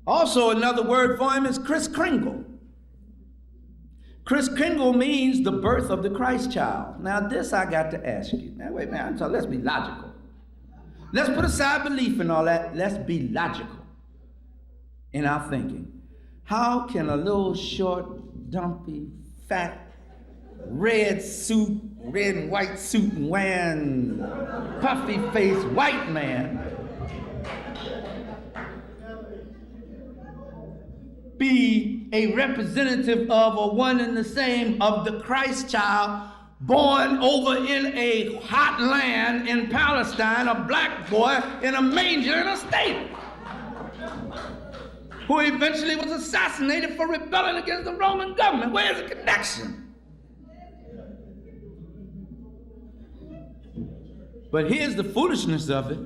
Also, another word for him is Kris Kringle. Kris Kringle means the birth of the Christ child. Now this I got to ask you. Now wait, man, so let's be logical. Let's put aside belief and all that. Let's be logical in our thinking. How can a little short, dumpy, fat, red and white suit and wearing puffy faced white man be a representative of or one and the same of the Christ child born over in a hot land in Palestine, a black boy in a manger in a stable, who eventually was assassinated for rebelling against the Roman government? Where's the connection? But here's the foolishness of it.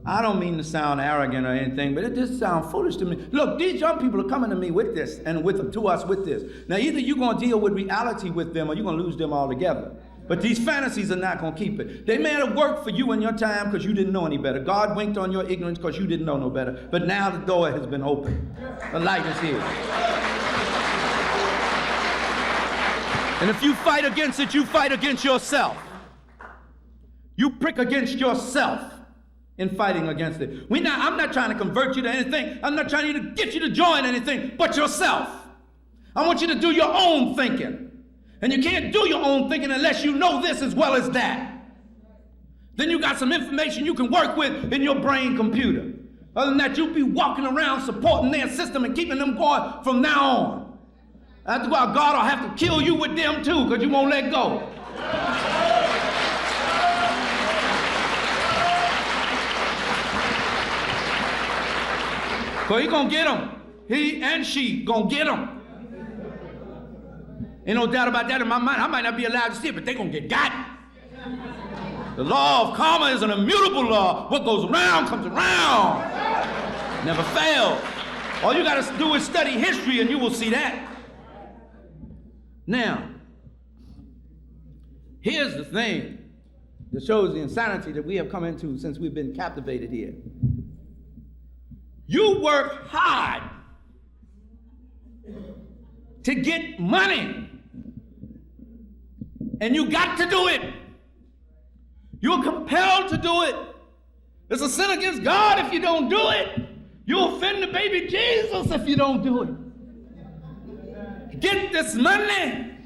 I don't mean to sound arrogant or anything, but it just sounds foolish to me. Look, these young people are coming to me with this and to us with this. Now, either you're going to deal with reality with them or you're going to lose them altogether. But these fantasies are not going to keep it. They may have worked for you in your time because you didn't know any better. God winked on your ignorance because you didn't know no better. But now the door has been opened. The light is here. And if you fight against it, you fight against yourself. You prick against yourself in fighting against it. I'm not trying to convert you to anything. I'm not trying to get you to join anything but yourself. I want you to do your own thinking. And you can't do your own thinking unless you know this as well as that. Then you got some information you can work with in your brain computer. Other than that, you'll be walking around supporting their system and keeping them going from now on. After a while, God will have to kill you with them too because you won't let go. So he's going to get them. He and she going to get them. Ain't no doubt about that in my mind. I might not be allowed to see it, but they're going to get got. The law of karma is an immutable law. What goes around comes around. Never fails. All you got to do is study history and you will see that. Now, here's the thing that shows the insanity that we have come into since we've been captivated here. You work hard to get money. And you got to do it. You're compelled to do it. It's a sin against God if you don't do it. You offend the baby Jesus if you don't do it. Get this money.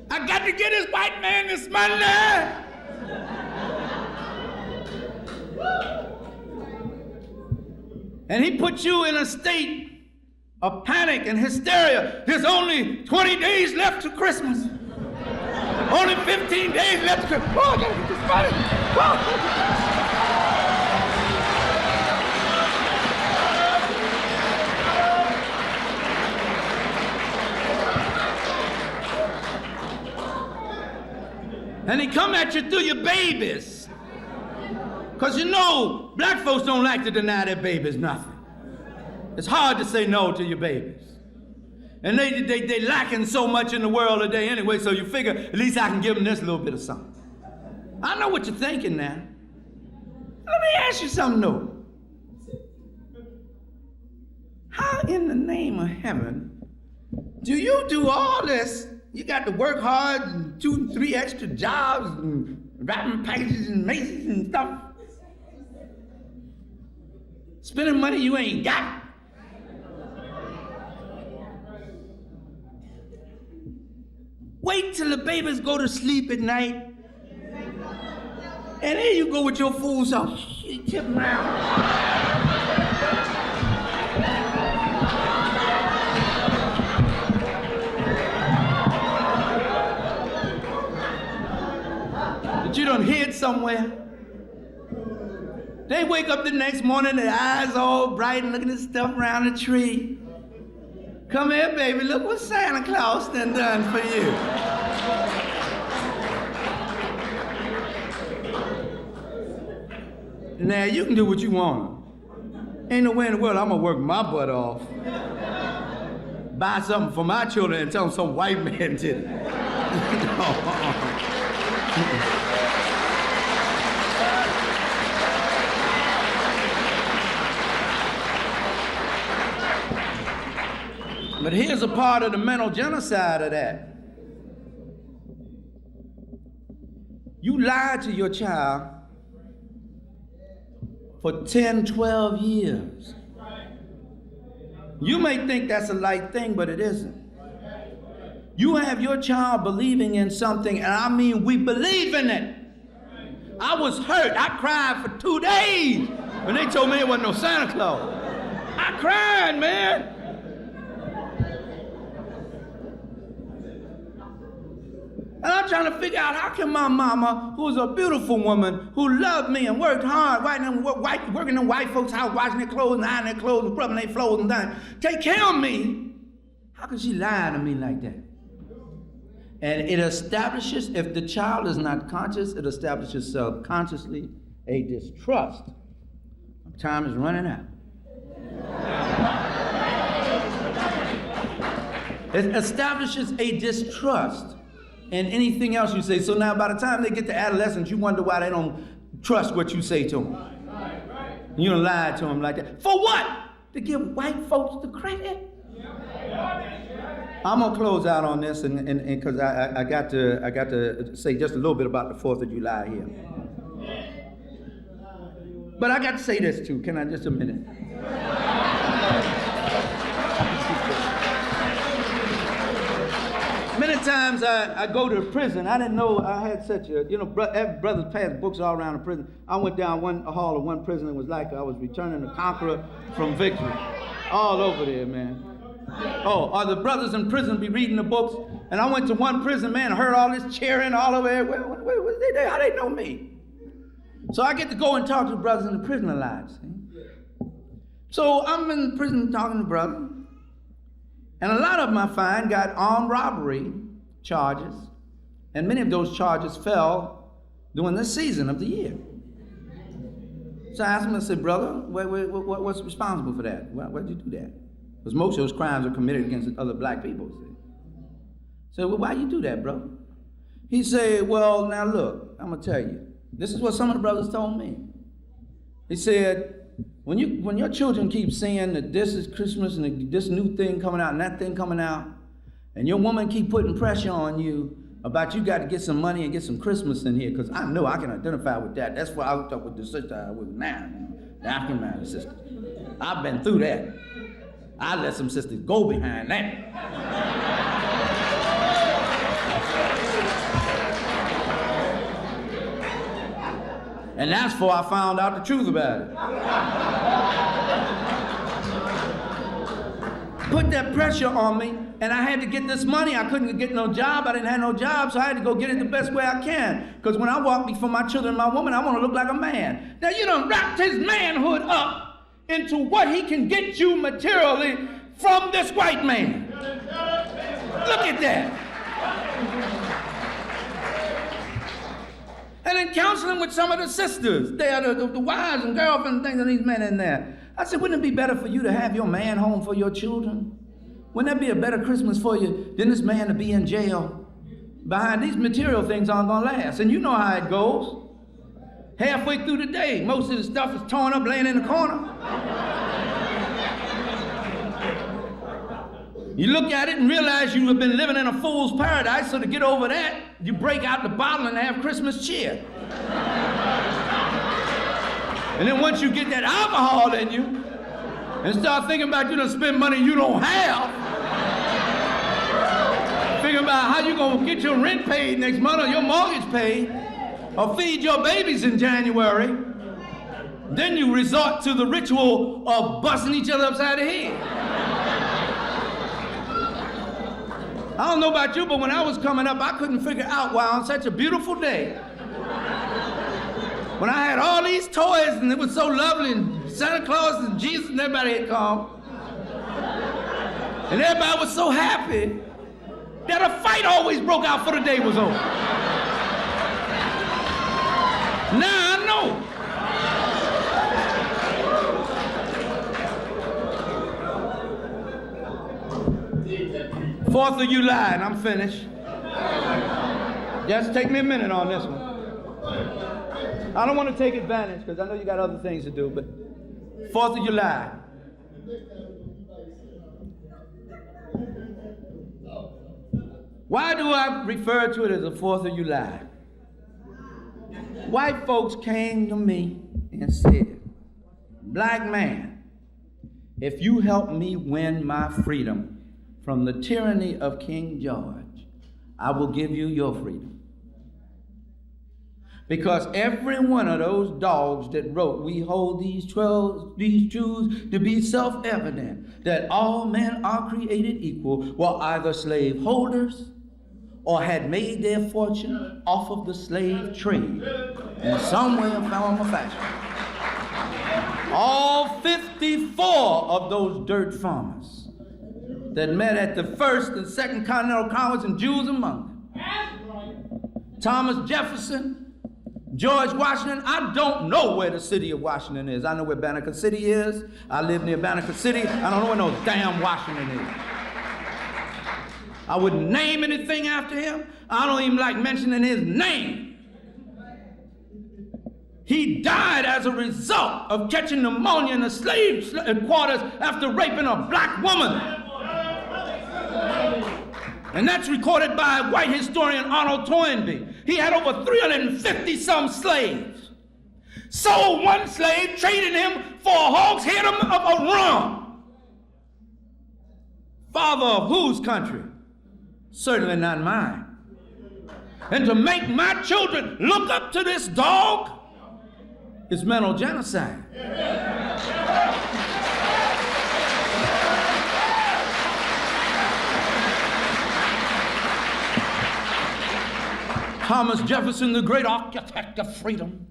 I got to get this white man this money. And he put you in a state of panic and hysteria. There's only 20 days left to Christmas. Only 15 days left to Christmas. Oh, I gotta get this money. Oh. And he come at you through your babies. Because you know, black folks don't like to deny their babies nothing. It's hard to say no to your babies. And they lacking so much in the world today anyway, so you figure, at least I can give them this little bit of something. I know what you're thinking now. Let me ask you something though. How in the name of heaven do you do all this? You got to work hard and 2 and 3 extra jobs and wrapping packages and maces and stuff. Spending money you ain't got. Wait till the babies go to sleep at night. And here you go with your fool self. Tip them out. But you done hid somewhere. They wake up the next morning, their eyes all bright and looking at stuff around the tree. Come here, baby, look what Santa Claus done for you. Now, you can do what you want. Ain't no way in the world I'm gonna work my butt off. Buy something for my children and tell them some white man did it. But here's a part of the mental genocide of that. You lied to your child for 10, 12 years. You may think that's a light thing, but it isn't. You have your child believing in something, and I mean we believe in it. I was hurt. I cried for 2 days when they told me it wasn't no Santa Claus. I cried, man. And I'm trying to figure out how can my mama, who's a beautiful woman, who loved me and worked hard, working in white folks' house, washing their clothes and ironing their clothes and scrubbing their floors and things, take care of me. How can she lie to me like that? And it establishes, if the child is not conscious, it establishes subconsciously a distrust. Time is running out. It establishes a distrust in anything else you say. So now by the time they get to adolescence, you wonder why they don't trust what you say to them. You don't lie to them like that. For what? To give white folks the credit? I'm gonna close out on this, and because I got to say just a little bit about the 4th of July here. But I got to say this too. Can I just a minute? Many times I go to prison. I didn't know I had such a, brothers pass books all around the prison. I went down a hall of one prison. It was like I was returning a conqueror from victory. All over there, man. Oh, are the brothers in prison be reading the books? And I went to one prison, man, heard all this cheering all over there. Where they there? How they know me? So I get to go and talk to the brothers in the prison a lot, see? So I'm in prison talking to brothers. And a lot of them I find got armed robbery charges. And many of those charges fell during this season of the year. So I asked him, I said, brother, what's responsible for that? Why'd you do that? Because most of those crimes are committed against other black people. See? So, well, why you do that, bro? He said, well, now look, I'm gonna tell you. This is what some of the brothers told me. He said, when your children keep saying that this is Christmas and this new thing coming out and that thing coming out, and your woman keep putting pressure on you about you got to get some money and get some Christmas in here, because I know I can identify with that. That's why I hooked up with the sister I was with now, the African American sister. I've been through that. I let some sisters go behind that. And that's before I found out the truth about it. Put that pressure on me, and I had to get this money. I couldn't get no job. I didn't have no job, so I had to go get it the best way I can. Because when I walk before my children and my woman, I want to look like a man. Now, you done wrapped his manhood up into what he can get you materially from this white man. Look at that. And in counseling with some of the sisters, they are the wives and girlfriends and things of these men in there. I said, wouldn't it be better for you to have your man home for your children? Wouldn't that be a better Christmas for you than this man to be in jail? Behind these material things aren't gonna last. And you know how it goes. Halfway through the day, most of the stuff is torn up laying in the corner. You look at it and realize you have been living in a fool's paradise, so to get over that, you break out the bottle and have Christmas cheer. And then once you get that alcohol in you, and start thinking about you done spend money you don't have, thinking about how you gonna get your rent paid next month or your mortgage paid, or feed your babies in January, then you resort to the ritual of busting each other upside the head. I don't know about you, but when I was coming up, I couldn't figure out why on such a beautiful day, when I had all these toys and it was so lovely, and Santa Claus and Jesus and everybody had come, and everybody was so happy, that a fight always broke out before the day was over. Now I know. 4th of July, and I'm finished. Just take me a minute on this one. I don't want to take advantage because I know you got other things to do, but 4th of July. Why do I refer to it as the 4th of July? White folks came to me and said, black man, if you help me win my freedom from the tyranny of King George, I will give you your freedom. Because every one of those dogs that wrote, we hold these truths to be self-evident, that all men are created equal, were either slave holders or had made their fortune off of the slave trade in some way or form or fashion. All 54 of those dirt farmers that met at the First and Second Continental Congress, and Jews among them. Thomas Jefferson, George Washington, I don't know where the city of Washington is. I know where Banneker City is. I live near Banneker City. I don't know where no damn Washington is. I wouldn't name anything after him. I don't even like mentioning his name. He died as a result of catching pneumonia in the slave quarters after raping a black woman. And that's recorded by white historian Arnold Toynbee. He had over 350-some slaves. Sold one slave, traded him for a hog's head of a rum. Father of whose country? Certainly not mine. And to make my children look up to this dog is mental genocide. Thomas Jefferson, the great architect of freedom,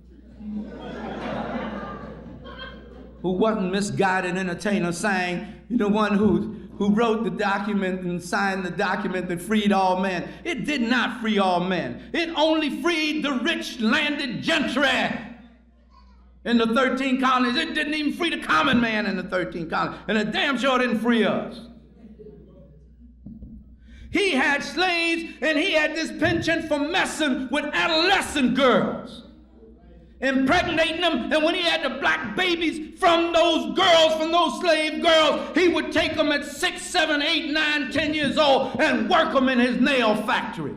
who wasn't misguided entertainer, saying, the one who wrote the document and signed the document that freed all men. It did not free all men. It only freed the rich landed gentry in the 13 colonies. It didn't even free the common man in the 13 colonies. And it damn sure didn't free us. He had slaves, and he had this penchant for messing with adolescent girls, impregnating them, and when he had the black babies from those girls, from those slave girls, he would take them at 6, 7, 8, 9, 10 years old and work them in his nail factory.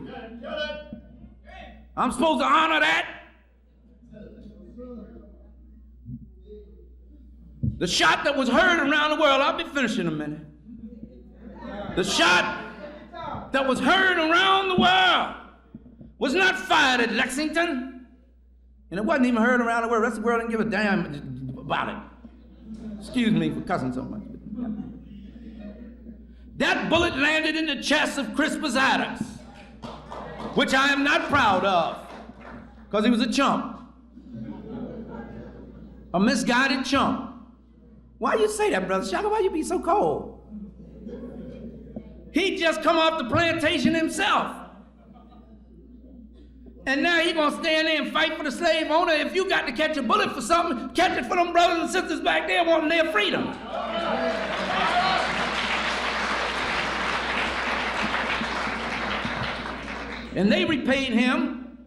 I'm supposed to honor that? The shot that was heard around the world, I'll be finished in a minute. The shot that was heard around the world was not fired at Lexington, and it wasn't even heard around the world. The rest of the world didn't give a damn about it. Excuse me for cussing so much. That bullet landed in the chest of Crispus Attucks, which I am not proud of, because he was a chump, a misguided chump. Why you say that, Brother Shaka? Why you be so cold? He just come off the plantation himself. And now he gonna stand there and fight for the slave owner. If you got to catch a bullet for something, catch it for them brothers and sisters back there wanting their freedom. And they repaid him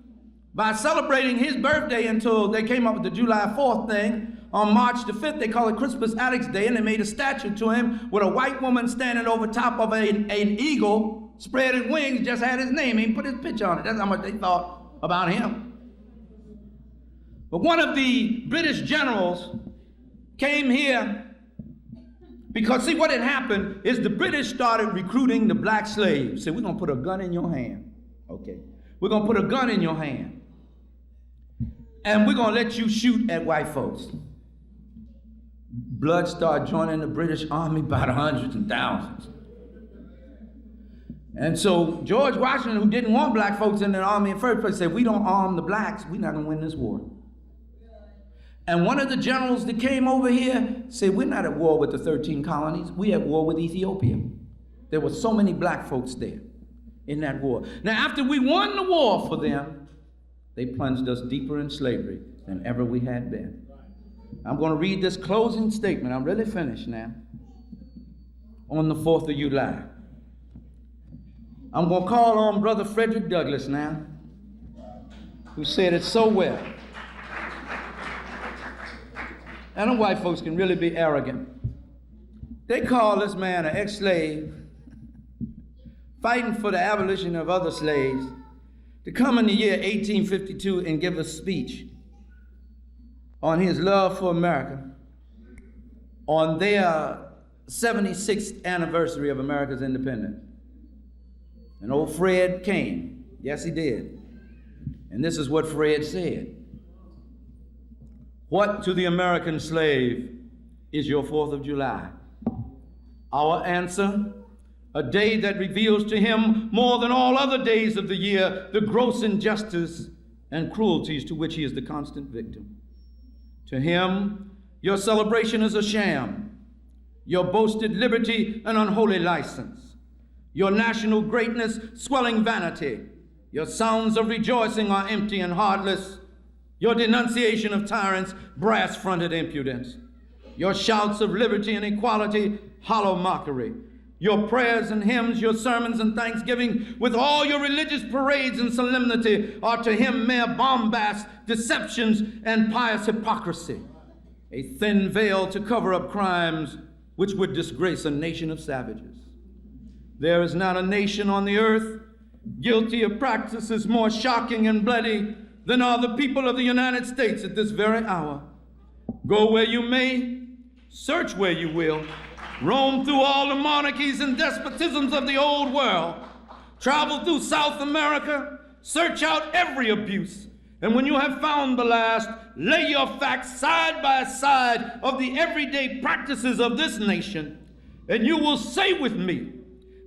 by celebrating his birthday until they came up with the July 4th thing. On March the 5th, they call it Crispus Attucks Day, and they made a statue to him with a white woman standing over top of an eagle, spreading wings, just had his name. He put his picture on it. That's how much they thought about him. But one of the British generals came here because, see, what had happened is the British started recruiting the black slaves. Said, we're going to put a gun in your hand. Okay. We're going to put a gun in your hand. And we're going to let you shoot at white folks. Blood started joining the British Army by the hundreds and thousands. And so George Washington, who didn't want black folks in the army in the first place, said, we don't arm the blacks, we're not going to win this war. And one of the generals that came over here said, we're not at war with the 13 colonies, we're at war with Ethiopia. There were so many black folks there in that war. Now, after we won the war for them, they plunged us deeper in slavery than ever we had been. I'm going to read this closing statement. I'm really finished now. On the 4th of July. I'm going to call on Brother Frederick Douglass now, who said it so well. And the white folks can really be arrogant. They call this man an ex-slave, fighting for the abolition of other slaves, to come in the year 1852 and give a speech on his love for America on their 76th anniversary of America's independence. And old Fred came. Yes, he did. And this is what Fred said. What to the American slave is your 4th of July? Our answer, a day that reveals to him more than all other days of the year the gross injustice and cruelties to which he is the constant victim. To him, your celebration is a sham, your boasted liberty an unholy license, your national greatness swelling vanity, your sounds of rejoicing are empty and heartless, Your denunciation of tyrants, brass-fronted impudence. Your shouts of liberty and equality, hollow mockery. Your prayers and hymns, your sermons and thanksgiving, with all your religious parades and solemnity, are to him mere bombast, deceptions, and pious hypocrisy. A thin veil to cover up crimes which would disgrace a nation of savages. There is not a nation on the earth guilty of practices more shocking and bloody than are the people of the United States at this very hour. Go where you may, search where you will, roam through all the monarchies and despotisms of the old world, travel through South America, search out every abuse, and when you have found the last, lay your facts side by side of the everyday practices of this nation, and you will say with me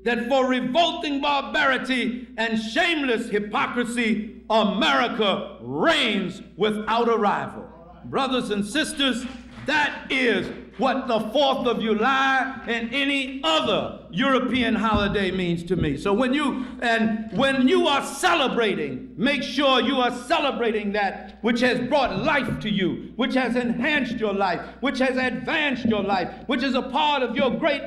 that for revolting barbarity and shameless hypocrisy, America reigns without a rival. Brothers and sisters, that is what the 4th of July and any other European holiday means to me. So when you are celebrating, make sure you are celebrating that which has brought life to you, which has enhanced your life, which has advanced your life, which is a part of your great